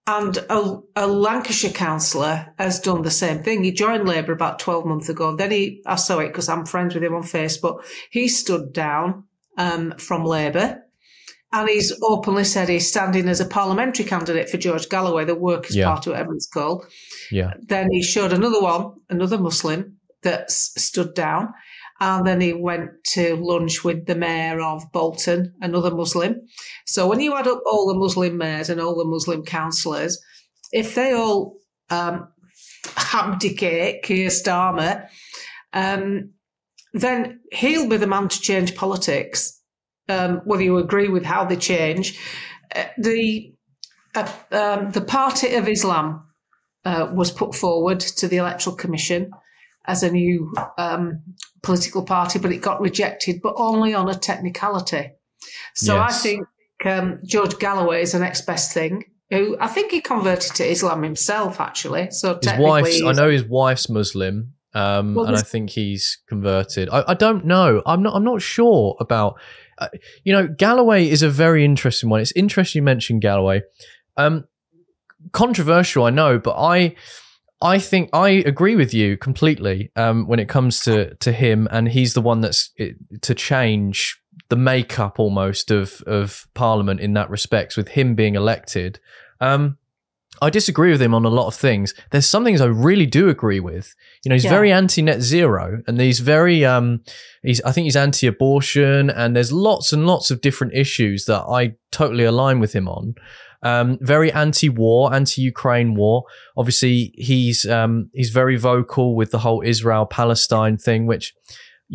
a Lancashire councillor has done the same thing. He joined Labour about 12 months ago. Then I saw it because I'm friends with him on Facebook. He stood down from Labour. And he's openly said he's standing as a parliamentary candidate for George Galloway, the Workers' Party, whatever it's called. Yeah. Then he showed another Muslim that stood down. And then he went to lunch with the mayor of Bolton, another Muslim. So when you add up all the Muslim mayors and all the Muslim councillors, if they all abdicate Keir Starmer, then he'll be the man to change politics. Whether you agree with how they change, the Party of Islam was put forward to the Electoral Commission as a new political party, but it got rejected, but only on a technicality. So yes. I think George Galloway is the next best thing. Who I think he converted to Islam himself, actually. So I know his wife's Muslim, and I think he's converted. I don't know. I'm not sure about. Galloway is a very interesting one. It's interesting you mentioned Galloway. Controversial, I know, but I think I agree with you completely when it comes to him, and he's the one that's to change the makeup almost of Parliament in that respect, with him being elected. I disagree with him on a lot of things. There's some things I really do agree with. He's very anti-net zero, and he's very, I think he's anti-abortion, and there's lots and lots of different issues that I totally align with him on. Very anti-war, anti-Ukraine war. Obviously, he's very vocal with the whole Israel-Palestine thing, which,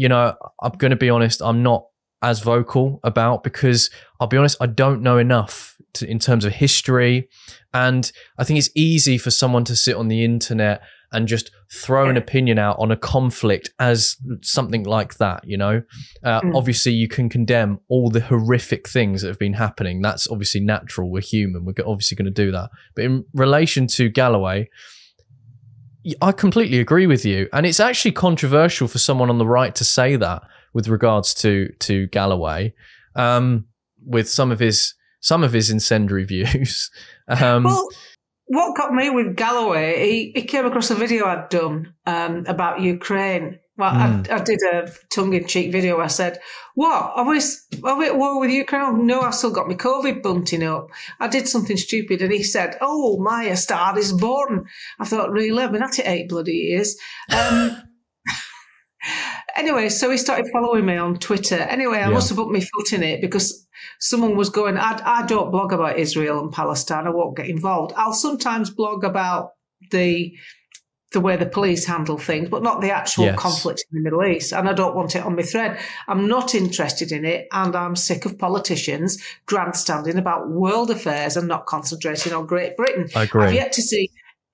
I'm going to be honest, I'm not as vocal about, because I'll be honest, I don't know enough in terms of history. And I think it's easy for someone to sit on the internet and just throw an opinion out on a conflict as something like that, you know. Obviously, you can condemn all the horrific things that have been happening. That's obviously natural. We're human. We're obviously going to do that. But in relation to Galloway, I completely agree with you. And it's actually controversial for someone on the right to say that with regards to Galloway, with some of his incendiary views. Well, what got me with Galloway, he came across a video I'd done about Ukraine. Well, I did a tongue-in-cheek video where I said, what, are we at war with Ukraine? No, I've still got my COVID bunting up. I did something stupid. And he said, oh, my, a star is born. I thought, really? I've been at it 8 bloody years. Anyway, so he started following me on Twitter. Anyway, I must have put my foot in it because someone was going, I don't blog about Israel and Palestine. I won't get involved. I'll sometimes blog about the way the police handle things, but not the actual conflict in the Middle East. And I don't want it on my thread. I'm not interested in it. And I'm sick of politicians grandstanding about world affairs and not concentrating on Great Britain. I agree. I've yet to see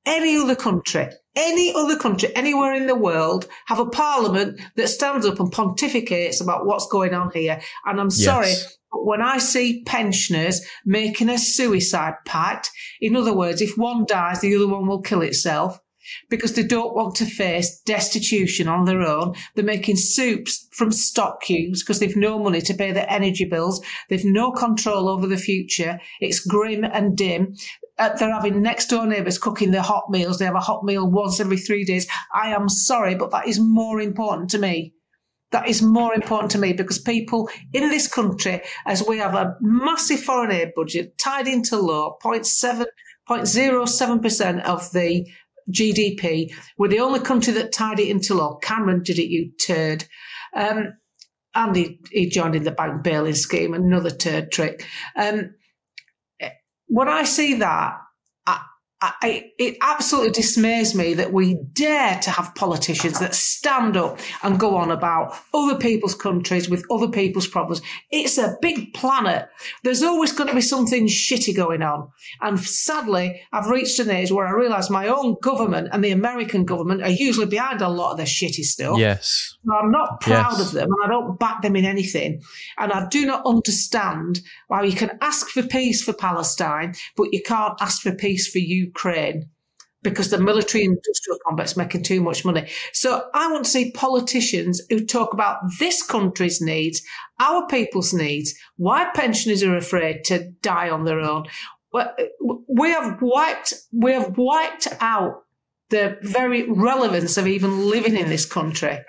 any other country, anywhere in the world, have a parliament that stands up and pontificates about what's going on here. And I'm sorry, but when I see pensioners making a suicide pact, in other words, if one dies, the other one will kill itself because they don't want to face destitution on their own. They're making soups from stock cubes because they've no money to pay their energy bills. They've no control over the future. It's grim and dim. They're having next door neighbours cooking their hot meals. They have a hot meal once every 3 days. I am sorry, but that is more important to me. That is more important to me because people in this country, as we have a massive foreign aid budget tied into law, 0.07% of the GDP, we're the only country that tied it into law. Cameron did it, you turd. And he joined in the bank bailing scheme, another turd trick. When I see that, it absolutely dismays me that we dare to have politicians that stand up and go on about other people's countries with other people's problems. It's a big planet. There's always going to be something shitty going on. And sadly, I've reached an age where I realise my own government and the American government are usually behind a lot of the shitty stuff. Yes. I'm not proud of them and I don't back them in anything. And I do not understand why you can ask for peace for Palestine, but you can't ask for peace for Ukraine because the military industrial complex making too much money. So I want to see politicians who talk about this country's needs, our people's needs, why pensioners are afraid to die on their own. We have wiped out the very relevance of even living in this country.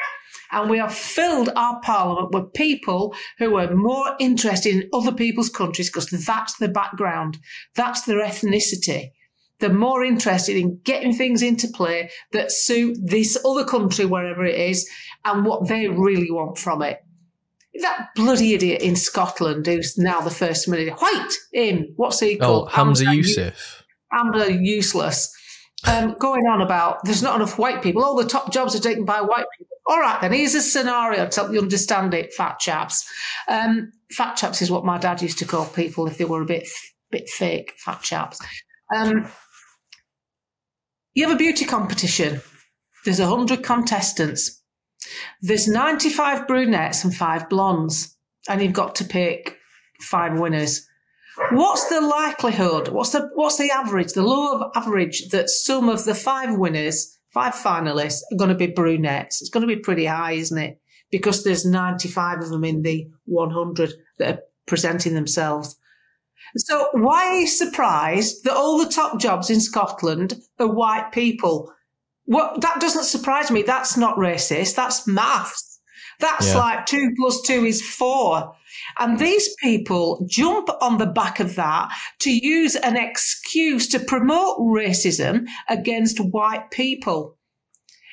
And we have filled our parliament with people who are more interested in other people's countries because that's their background, that's their ethnicity. They're more interested in getting things into play that suit this other country, wherever it is, and what they really want from it. That bloody idiot in Scotland who's now the First Minister, what's he called? Hamza Youssef. Hamza useless. Going on about there's not enough white people. All the top jobs are taken by white people. All right, then, here's a scenario to help you understand it, fat chaps. Fat chaps is what my dad used to call people if they were a bit fake, fat chaps. You have a beauty competition. There's 100 contestants. There's 95 brunettes and 5 blondes, and you've got to pick 5 winners. What's the likelihood? What's the average, the law of average that some of the 5 winners, 5 finalists are going to be brunettes? It's going to be pretty high, isn't it? Because there's 95 of them in the 100 that are presenting themselves. So why are you surprised that all the top jobs in Scotland are white people? Well, that doesn't surprise me. That's not racist. That's maths. That's like 2 + 2 is 4. And these people jump on the back of that to use an excuse to promote racism against white people.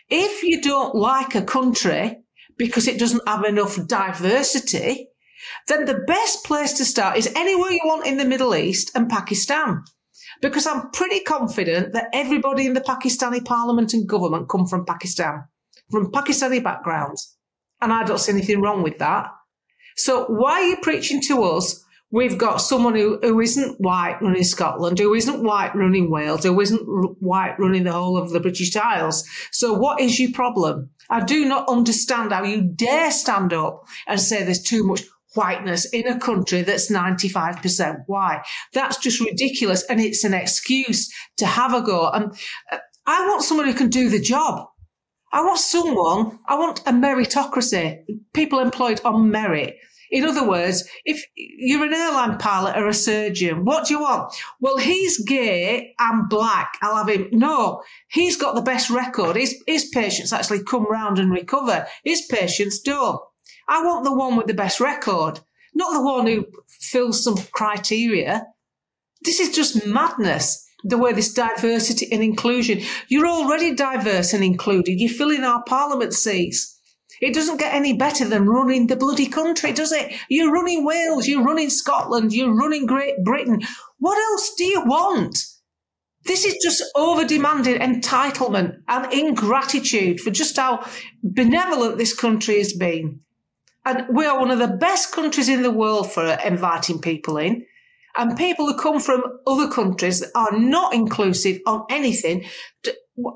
If you don't like a country because it doesn't have enough diversity, then the best place to start is anywhere you want in the Middle East and Pakistan. Because I'm pretty confident that everybody in the Pakistani parliament and government come from Pakistan, from Pakistani backgrounds. And I don't see anything wrong with that. So why are you preaching to us We've got someone who isn't white running Scotland, who isn't white running Wales, who isn't white running the whole of the British Isles. So what is your problem? I do not understand how you dare stand up and say there's too much whiteness in a country that's 95% white. That's just ridiculous, and it's an excuse to have a go. And I want someone who can do the job. I want a meritocracy, people employed on merit. In other words, if you're an airline pilot or a surgeon, what do you want? Well, he's gay and black, I'll have him. No, he's got the best record. His patients actually come round and recover. His patients don't. I want the one with the best record, not the one who fills some criteria. This is just madness, the way this diversity and inclusion. You're already diverse and included. You're filling our parliament seats. It doesn't get any better than running the bloody country, does it? You're running Wales, you're running Scotland, you're running Great Britain. What else do you want? This is just over-demanded entitlement and ingratitude for just how benevolent this country has been. And we are one of the best countries in the world for inviting people in. And people who come from other countries that are not inclusive on anything.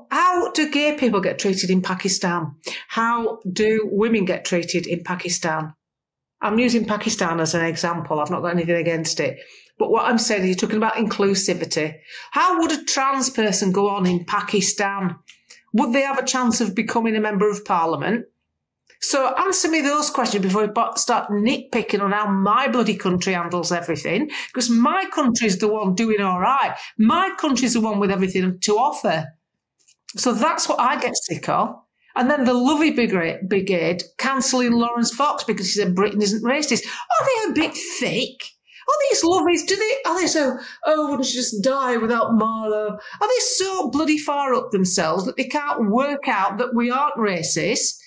How do gay people get treated in Pakistan? How do women get treated in Pakistan? I'm using Pakistan as an example. I've not got anything against it. But what I'm saying is, you're talking about inclusivity. How would a trans person go on in Pakistan? Would they have a chance of becoming a member of parliament? So answer me those questions before we start nitpicking on how my bloody country handles everything, because my country's the one doing all right. My country's the one with everything to offer. So that's what I get sick of. And then the lovey brigade cancelling Lawrence Fox because he said Britain isn't racist. Are they a bit thick? Are these lovies, are they so, wouldn't you just die without Marlowe? Are they so bloody far up themselves that they can't work out that we aren't racist?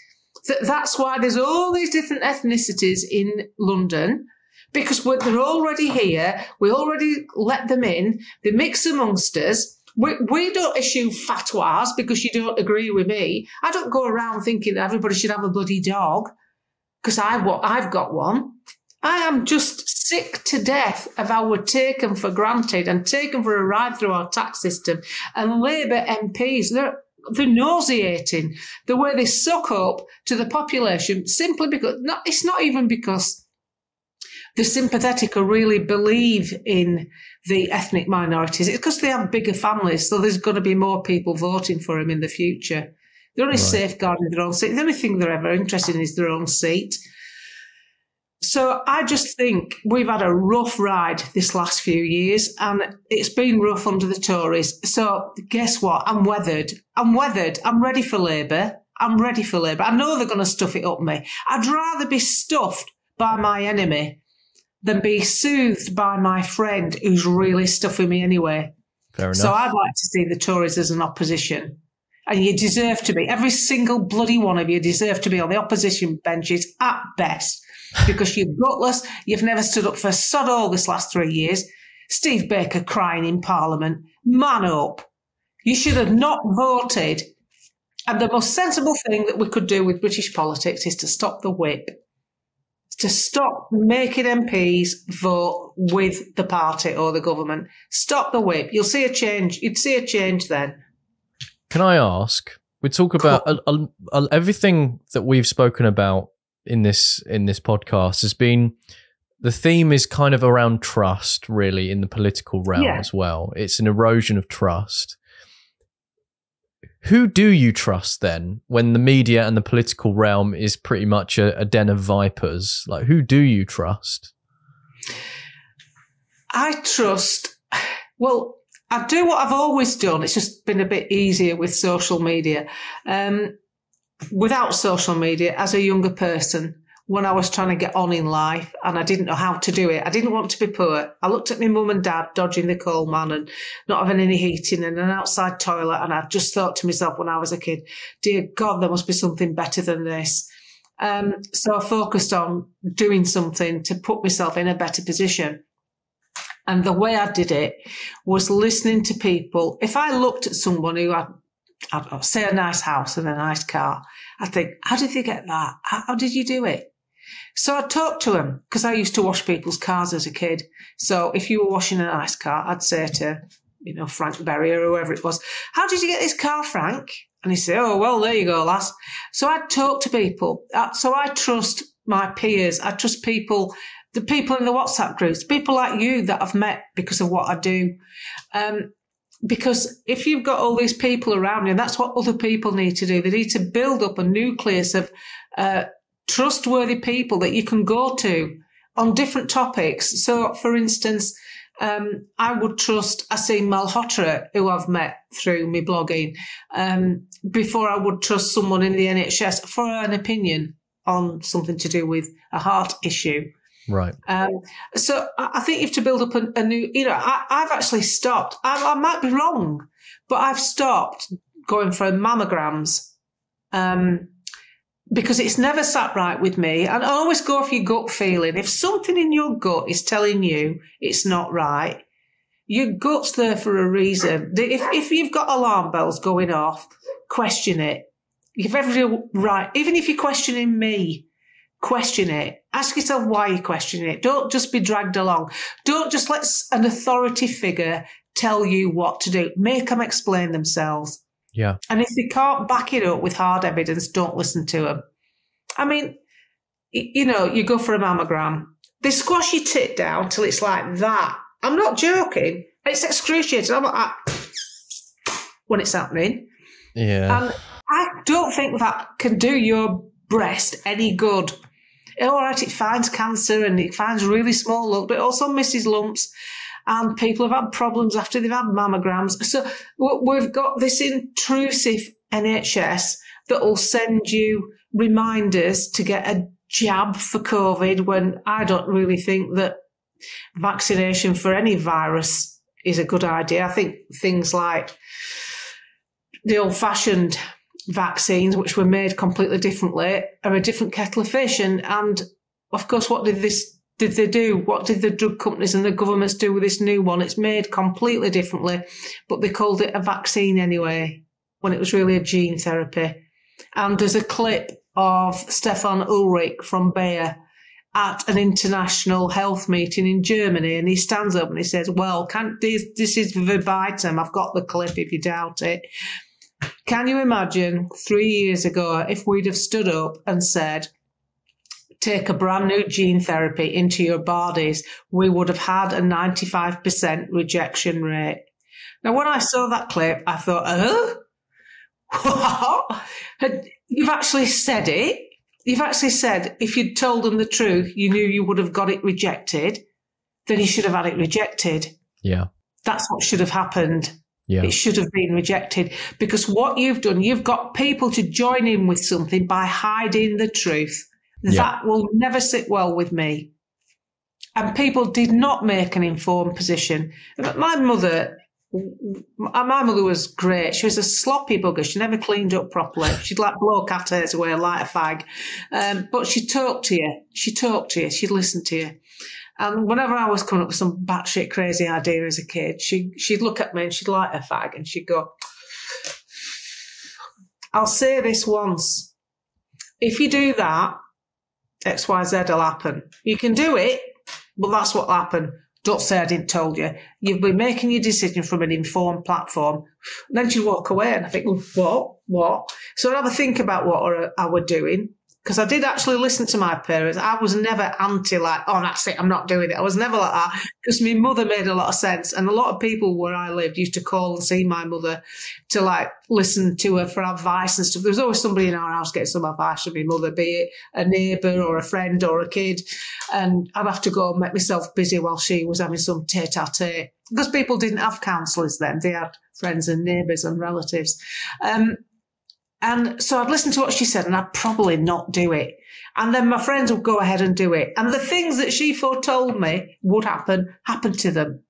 That's why there's all these different ethnicities in London, because they're already here. We already let them in. They mix amongst us. We don't issue fatwas because you don't agree with me. I don't go around thinking that everybody should have a bloody dog because I've got one. I am just sick to death of how we're taken for granted and taken for a ride through our tax system. And Labour MPs, they're nauseating the way they suck up to the population simply because, it's not even because they're sympathetic or really believe in the ethnic minorities. It's because they have bigger families, so there's going to be more people voting for them in the future. They're only safeguarding their own seat. The only thing they're ever interested in is their own seat. So I just think we've had a rough ride this last few years, and it's been rough under the Tories. So guess what? I'm weathered. I'm ready for Labour. I know they're going to stuff it up me. I'd rather be stuffed by my enemy than be soothed by my friend who's really stuffing me anyway. Fair enough. So I'd like to see the Tories as an opposition. And you deserve to be. Every single bloody one of you deserve to be on the opposition benches at best. Because you're gutless, you've never stood up for sod all this last 3 years. Steve Baker crying in Parliament. Man up. You should have not voted. And the most sensible thing that we could do with British politics is to stop the whip. To stop making MPs vote with the party or the government. Stop the whip. You'll see a change. You'd see a change then. Can I ask? We talk about everything that we've spoken about in this podcast has been, the theme is kind of around trust, really, in the political realm as well. It's an erosion of trust. Who do you trust then when the media and the political realm is pretty much a den of vipers? Like, who do you trust? I do what I've always done. It's just been a bit easier with social media. Without social media, as a younger person, when I was trying to get on in life and I didn't know how to do it, I didn't want to be poor. I looked at my mum and dad dodging the coal man and not having any heating and an outside toilet, and I just thought to myself when I was a kid, dear God, there must be something better than this. So I focused on doing something to put myself in a better position. And the way I did it was listening to people. If I looked at someone who had, say, a nice house and a nice car, I think, how did they get that? How did you do it? So I talked to them because I used to wash people's cars as a kid. So if you were washing a nice car, I'd say to, Frank Berry or whoever it was, how did you get this car, Frank? And he'd say, oh, well, there you go, lass. So I'd talk to people. So I trust my peers. I trust people, the people in the WhatsApp groups, people like you that I've met because of what I do. Because if you've got all these people around you, and that's what other people need to do, they need to build up a nucleus of trustworthy people that you can go to on different topics. So, for instance, I would trust Asim Malhotra, who I've met through me blogging, before I would trust someone in the NHS for an opinion on something to do with a heart issue. Right. So I think you have to build up a new, I've actually stopped. I might be wrong, but I've stopped going for mammograms because it's never sat right with me. And I always go for your gut feeling. If something in your gut is telling you it's not right, your gut's there for a reason. If you've got alarm bells going off, question it. You've every right. Even if you're questioning me, question it. Ask yourself why you're questioning it. Don't just be dragged along. Don't just let an authority figure tell you what to do. Make them explain themselves. Yeah. And if they can't back it up with hard evidence, don't listen to them. I mean, you go for a mammogram. They squash your tit down till it's like that. I'm not joking. It's excruciating. I'm like, when it's happening. Yeah. And I don't think that can do your breast any good. All right, it finds cancer and it finds really small lumps, but it also misses lumps. And people have had problems after they've had mammograms. So we've got this intrusive NHS that will send you reminders to get a jab for COVID when I don't really think that vaccination for any virus is a good idea. I think things like the old-fashioned vaccines, which were made completely differently, are a different kettle of fish. And of course, what did they do? What did the drug companies and the governments do with this new one? It's made completely differently, but they called it a vaccine anyway, when it was really a gene therapy. And there's a clip of Stefan Ulrich from Bayer at an international health meeting in Germany, and he stands up and he says, well, this is verbatim, I've got the clip if you doubt it. Can you imagine 3 years ago if we'd have stood up and said, take a brand new gene therapy into your bodies, we would have had a 95% rejection rate. Now, when I saw that clip, I thought, what? You've actually said it. You've actually said if you'd told them the truth, you knew you would have got it rejected, then you should have had it rejected. Yeah. That's what should have happened. Yeah. It should have been rejected because what you've done, you've got people to join in with something by hiding the truth. Yeah. That will never sit well with me. And people did not make an informed position. My mother was great. She was a sloppy bugger. She never cleaned up properly. She'd like blow cat hairs away, light a fag. But she'd talk to you. She'd listen to you. And whenever I was coming up with some batshit crazy idea as a kid, she'd look at me and she'd light a fag and she'd go, I'll say this once. If you do that, X, Y, Z will happen. You can do it, but that's what'll happen. Don't say I didn't tell you. You've been making your decision from an informed platform. And then she'd walk away and I think, what? So I'd have a think about what I were doing. Because I did actually listen to my parents. I was never anti like, oh, that's it, I'm not doing it. I was never like that because my mother made a lot of sense. And a lot of people where I lived used to call and see my mother to like listen to her for advice and stuff. There was always somebody in our house getting some advice from my mother, be it a neighbour or a friend or a kid. And I'd have to go and make myself busy while she was having some tete-a-tete. Because people didn't have counsellors then. They had friends and neighbours and relatives. And so I'd listen to what she said and I'd probably not do it. And then my friends would go ahead and do it. And the things that she foretold me would happen, happened to them.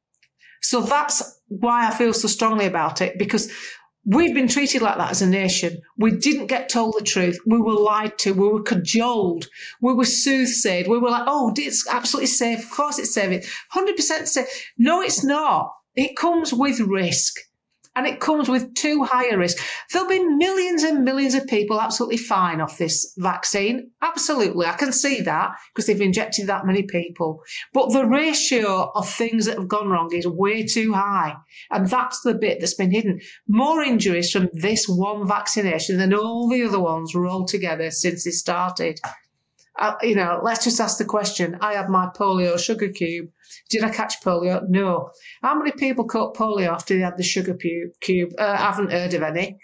So that's why I feel so strongly about it, because we've been treated like that as a nation. We didn't get told the truth. We were lied to. We were cajoled. We were soothsayed. We were like, oh, it's absolutely safe. Of course it's safe. It's 100% safe. No, it's not. It comes with risk. And it comes with too high a risk. There'll be millions and millions of people absolutely fine off this vaccine. Absolutely. I can see that because they've injected that many people. But the ratio of things that have gone wrong is way too high. And that's the bit that's been hidden. More injuries from this one vaccination than all the other ones rolled together since it started. Let's just ask the question. I had my polio sugar cube. Did I catch polio? No. How many people caught polio after they had the sugar cube? I haven't heard of any.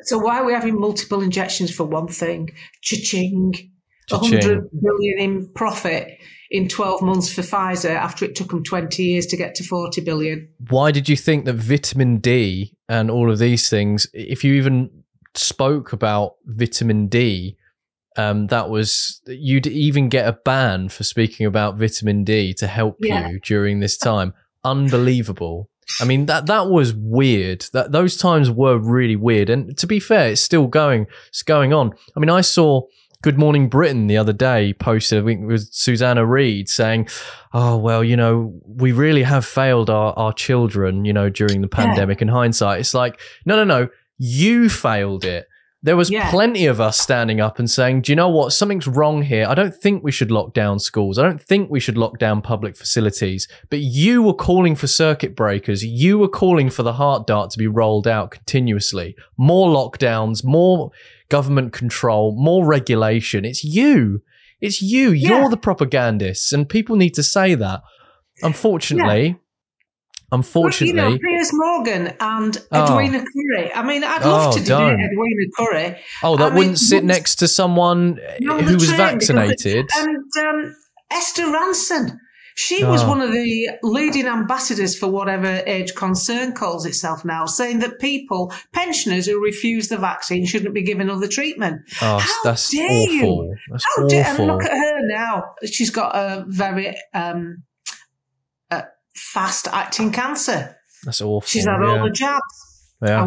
So why are we having multiple injections for one thing? Cha-ching. 100 billion in profit in 12 months for Pfizer after it took them 20 years to get to 40 billion. Why did you think that vitamin D and all of these things, if you even spoke about vitamin D, you'd even get a ban for speaking about vitamin D to help you during this time? Unbelievable. I mean, that was weird. Those times were really weird. And to be fair, it's still going. It's going on. I mean, I saw Good Morning Britain the other day posted, I think it was Susanna Reid, saying, oh, well, we really have failed our children, during the pandemic. In hindsight, it's like, no, you failed it. There was plenty of us standing up and saying, do you know what? Something's wrong here. I don't think we should lock down schools. I don't think we should lock down public facilities. But you were calling for circuit breakers. You were calling for the heart dart to be rolled out continuously. More lockdowns, more government control, more regulation. It's you. It's you. You're the propagandists. And people need to say that. Unfortunately, Piers Morgan and Edwina Currie. I mean, I'd love to do Edwina Currie. Oh, that wouldn't sit next to someone who was vaccinated. And Esther Ranson. She was one of the leading ambassadors for whatever Age Concern calls itself now, saying that pensioners who refuse the vaccine shouldn't be given other treatment. Oh, that's dare awful. You? That's How awful. dare, and look at her now. She's got a very fast-acting cancer. That's awful. She's had all the jabs. Yeah.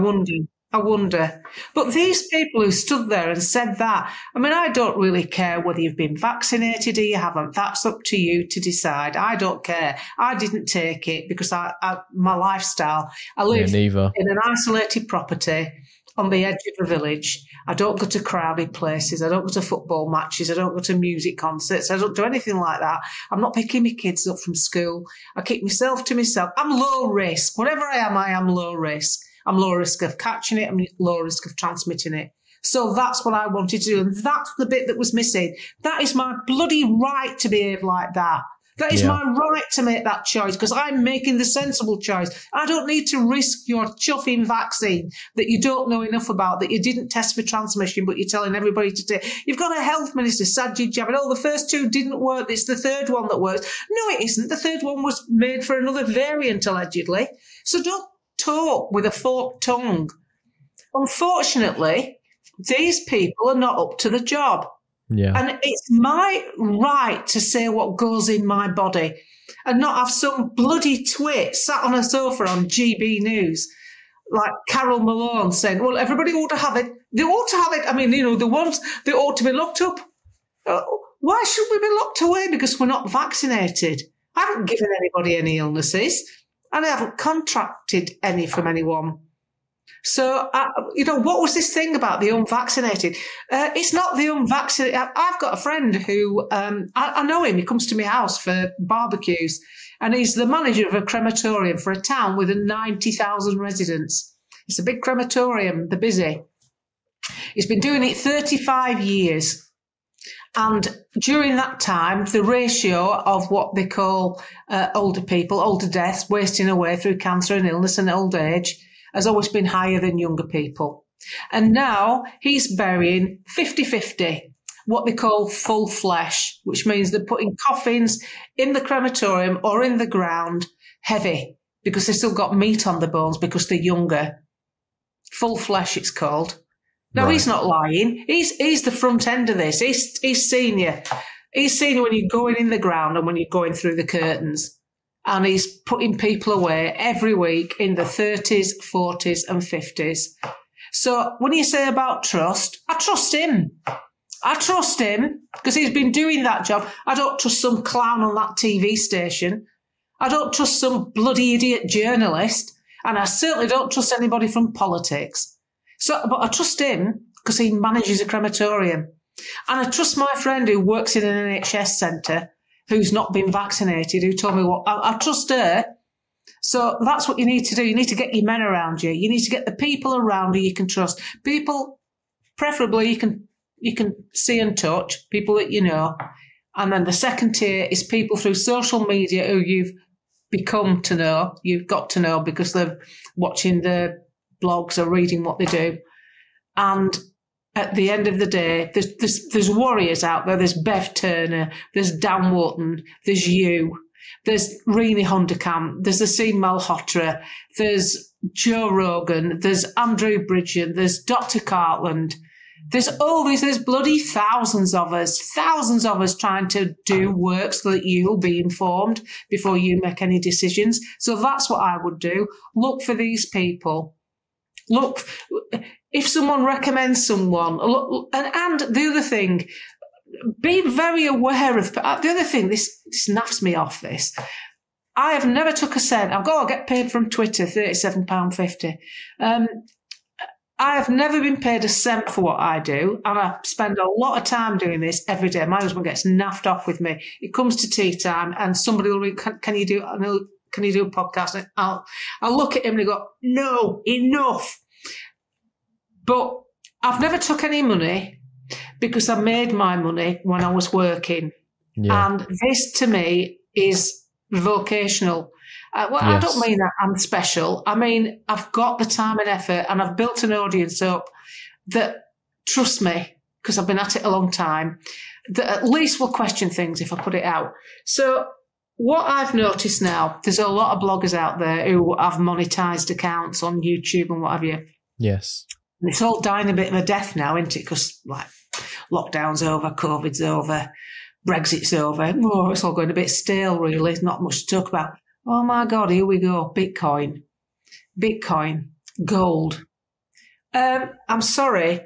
I wonder. But these people who stood there and said that, I mean, I don't really care whether you've been vaccinated or you haven't. That's up to you to decide. I don't care. I didn't take it because my lifestyle, I live in an isolated property on the edge of a village. I don't go to crowded places. I don't go to football matches. I don't go to music concerts. I don't do anything like that. I'm not picking my kids up from school. I keep myself to myself. I'm low risk. Whatever I am low risk. I'm low risk of catching it. I'm low risk of transmitting it. So that's what I wanted to do. And that's the bit that was missing. That is my bloody right to behave like that. That is my right to make that choice because I'm making the sensible choice. I don't need to risk your chuffing vaccine that you don't know enough about, that you didn't test for transmission, but you're telling everybody to take. You've got a health minister, Sajid Javid. Oh, the first two didn't work. It's the third one that works. No, it isn't. The third one was made for another variant, allegedly. So don't talk with a forked tongue. Unfortunately, these people are not up to the job. Yeah. And it's my right to say what goes in my body and not have some bloody twit sat on a sofa on GB News like Carol Malone saying, well, everybody ought to have it. They ought to have it. I mean, the ones that ought to be locked up. Why should we be locked away because we're not vaccinated? I haven't given anybody any illnesses and I haven't contracted any from anyone. So, what was this thing about the unvaccinated? It's not the unvaccinated. I've got a friend who, I know him. He comes to my house for barbecues and he's the manager of a crematorium for a town with 90,000 residents. It's a big crematorium. They're busy. He's been doing it 35 years. And during that time, the ratio of what they call older people, older deaths, wasting away through cancer and illness and old age, has always been higher than younger people. And now he's burying 50-50, what they call full flesh, which means they're putting coffins in the crematorium or in the ground heavy because they've still got meat on the bones because they're younger. Full flesh, it's called. Now, He's not lying. He's the front end of this. He's seen you. He's seen you when you're going in the ground and when you're going through the curtains. And he's putting people away every week in the 30s, 40s and 50s. So when you say about trust, I trust him. I trust him because he's been doing that job. I don't trust some clown on that TV station. I don't trust some bloody idiot journalist. And I certainly don't trust anybody from politics. But I trust him because he manages a crematorium. And I trust my friend who works in an NHS centre who's not been vaccinated, who told me what. I trust her. So that's what you need to do. You need to get your men around you. You need to get the people around you can trust. People, preferably, you can see and touch, people that you know. And then the second tier is people through social media who you've become to know. You've got to know because they're watching the blogs or reading what they do. And at the end of the day, there's warriors out there. There's Bev Turner, there's Dan Wotton, there's you, there's Rini Honderkamp, there's Asim Malhotra, there's Joe Rogan, there's Andrew Bridgen, there's Dr. Cartland. There's bloody thousands of us trying to do work so that you'll be informed before you make any decisions. So that's what I would do. Look for these people. Look, if someone recommends someone, and the other thing, be very aware of, the other thing, this naffs me off this. I have never took a cent. I get paid from Twitter, £37.50. I have never been paid a cent for what I do, and I spend a lot of time doing this every day. My husband gets naffed off with me. It comes to tea time, and somebody will read, can you do a podcast? And I'll look at him and go, no, enough. But I've never took any money because I made my money when I was working. Yeah. And this, to me, is vocational. Yes. I don't mean that I'm special. I mean, I've got the time and effort and I've built an audience up that, trust me, because I've been at it a long time, that at least will question things if I put it out. So what I've noticed now, there's a lot of bloggers out there who have monetized accounts on YouTube and what have you. Yes. And it's all dying a bit of a death now, isn't it? Because like lockdown's over, COVID's over, Brexit's over. Oh, it's all going a bit stale, really. There's not much to talk about. Oh, my God, here we go. Bitcoin, gold. I'm sorry.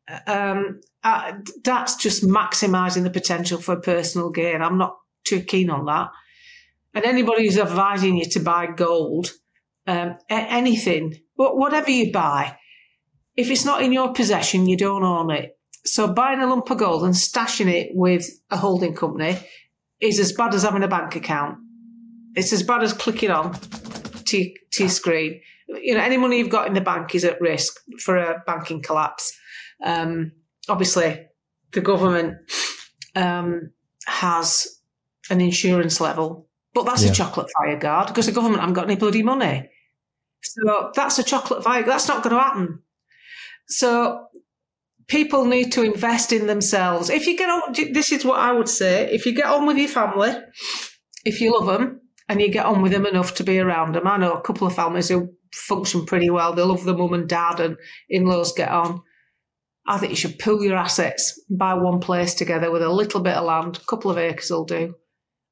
That's just maximising the potential for personal gain. I'm not too keen on that. And anybody who's advising you to buy gold, anything, whatever you buy, if it's not in your possession, you don't own it. So buying a lump of gold and stashing it with a holding company is as bad as having a bank account. It's as bad as clicking on to your screen. You know, any money you've got in the bank is at risk for a banking collapse. Obviously, the government has an insurance level, but that's a chocolate fire guard because the government haven't got any bloody money. So that's a chocolate fire. That's not going to happen. So people need to invest in themselves. If you get on, this is what I would say. If you get on with your family, if you love them, and you get on with them enough to be around them. I know a couple of families who function pretty well. They love the mum and dad and in-laws get on. I think you should pool your assets, buy one place together with a little bit of land, a couple of acres will do,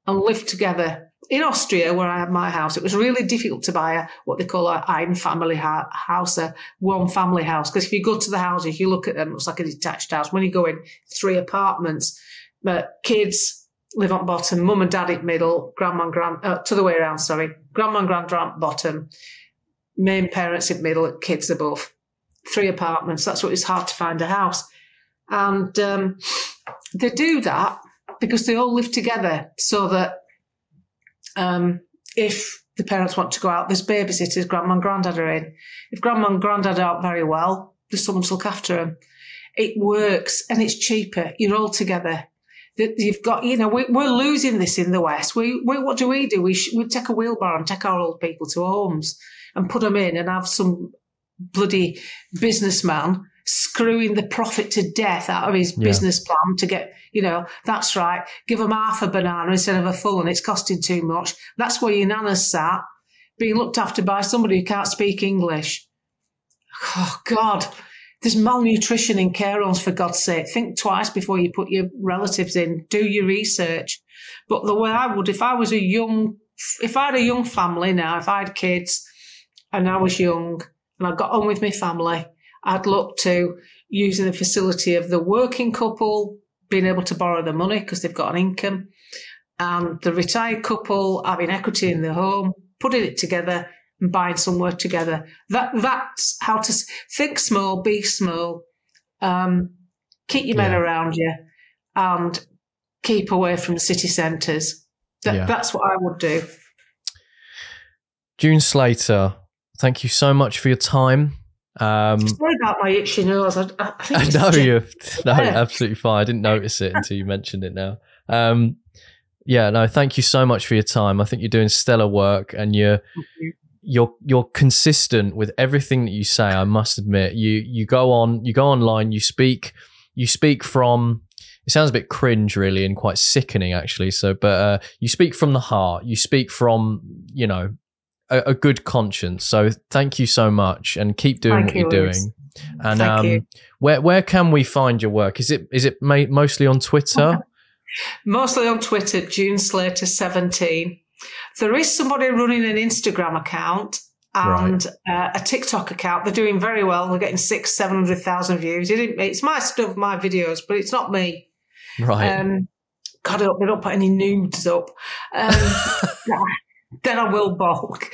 and live together. In Austria, where I had my house, it was really difficult to buy what they call ein family house, a one family house. Because if you go to the houses, you look at them, it looks like a detached house. When you go in, 3 apartments, kids live on bottom, mum and dad at middle, grandma and to the way around, sorry. Grandma and grandpa bottom, main parents at middle, kids above. 3 apartments, that's what it's hard to find a house. And they do that because they all live together so that if the parents want to go out, there's babysitters, grandma and granddad are in. If grandma and granddad aren't very well, there's someone to look after them. It works and it's cheaper. You're all together. You've got, you know, we're losing this in the West. What do? We take a wheelbarrow and take our old people to homes and put them in and have some bloody businessman screwing the profit to death out of his business plan to get, you know, that's right, give them half a banana instead of a full and it's costing too much. That's where your nana's sat, being looked after by somebody who can't speak English. Oh, God. There's malnutrition in care homes, for God's sake. Think twice before you put your relatives in. Do your research. But the way I would, if I had a young family now, if I had kids and I was young and I got on with my family, I'd look to using the facility of the working couple being able to borrow the money because they've got an income, and the retired couple having equity in the home, putting it together, and buying somewhere together. That's how to think small, be small, keep your men around you, and keep away from the city centres. That's what I would do. June Slater, thank you so much for your time. Sorry about my itchy nose. I think absolutely fine. I didn't notice it until you mentioned it now. Thank you so much for your time. I think you're doing stellar work, and you're consistent with everything that you say. I must admit, you go online, you speak from. It sounds a bit cringe, really, and quite sickening, actually. But you speak from the heart. You speak from, a good conscience. So thank you so much, and keep doing what you're doing. And thank you. Where can we find your work? Is it mostly on Twitter? Mostly on Twitter, June Slater 17. There is somebody running an Instagram account and a TikTok account. They're doing very well. They're getting 600,000-700,000 views. It's my stuff, my videos, but it's not me. Right. God, I hope they don't put any nudes up. Then I will balk.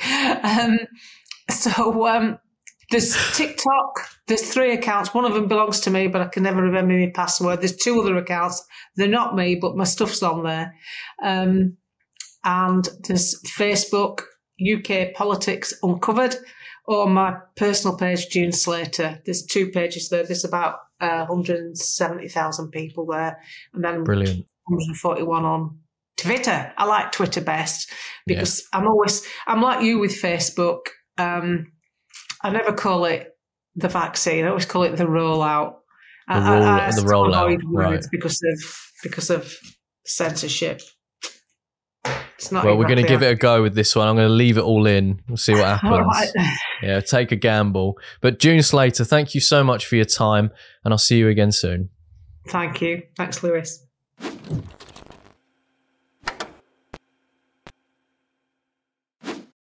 There's TikTok. There's 3 accounts. One of them belongs to me, but I can never remember my password. There's 2 other accounts. They're not me, but my stuff's on there. And there's Facebook, UK Politics Uncovered, or my personal page, June Slater. There's 2 pages there. There's about 170,000 people there. And then brilliant. 141 on Twitter. I like Twitter best because I'm like you with Facebook. I never call it the vaccine. I always call it the rollout. The rollout, right? Because of censorship. It's not. Well, we're going to give it a go with this one. I'm going to leave it all in. We'll see what happens. Right. Yeah, take a gamble. But June Slater, thank you so much for your time, and I'll see you again soon. Thank you. Thanks, Lewis.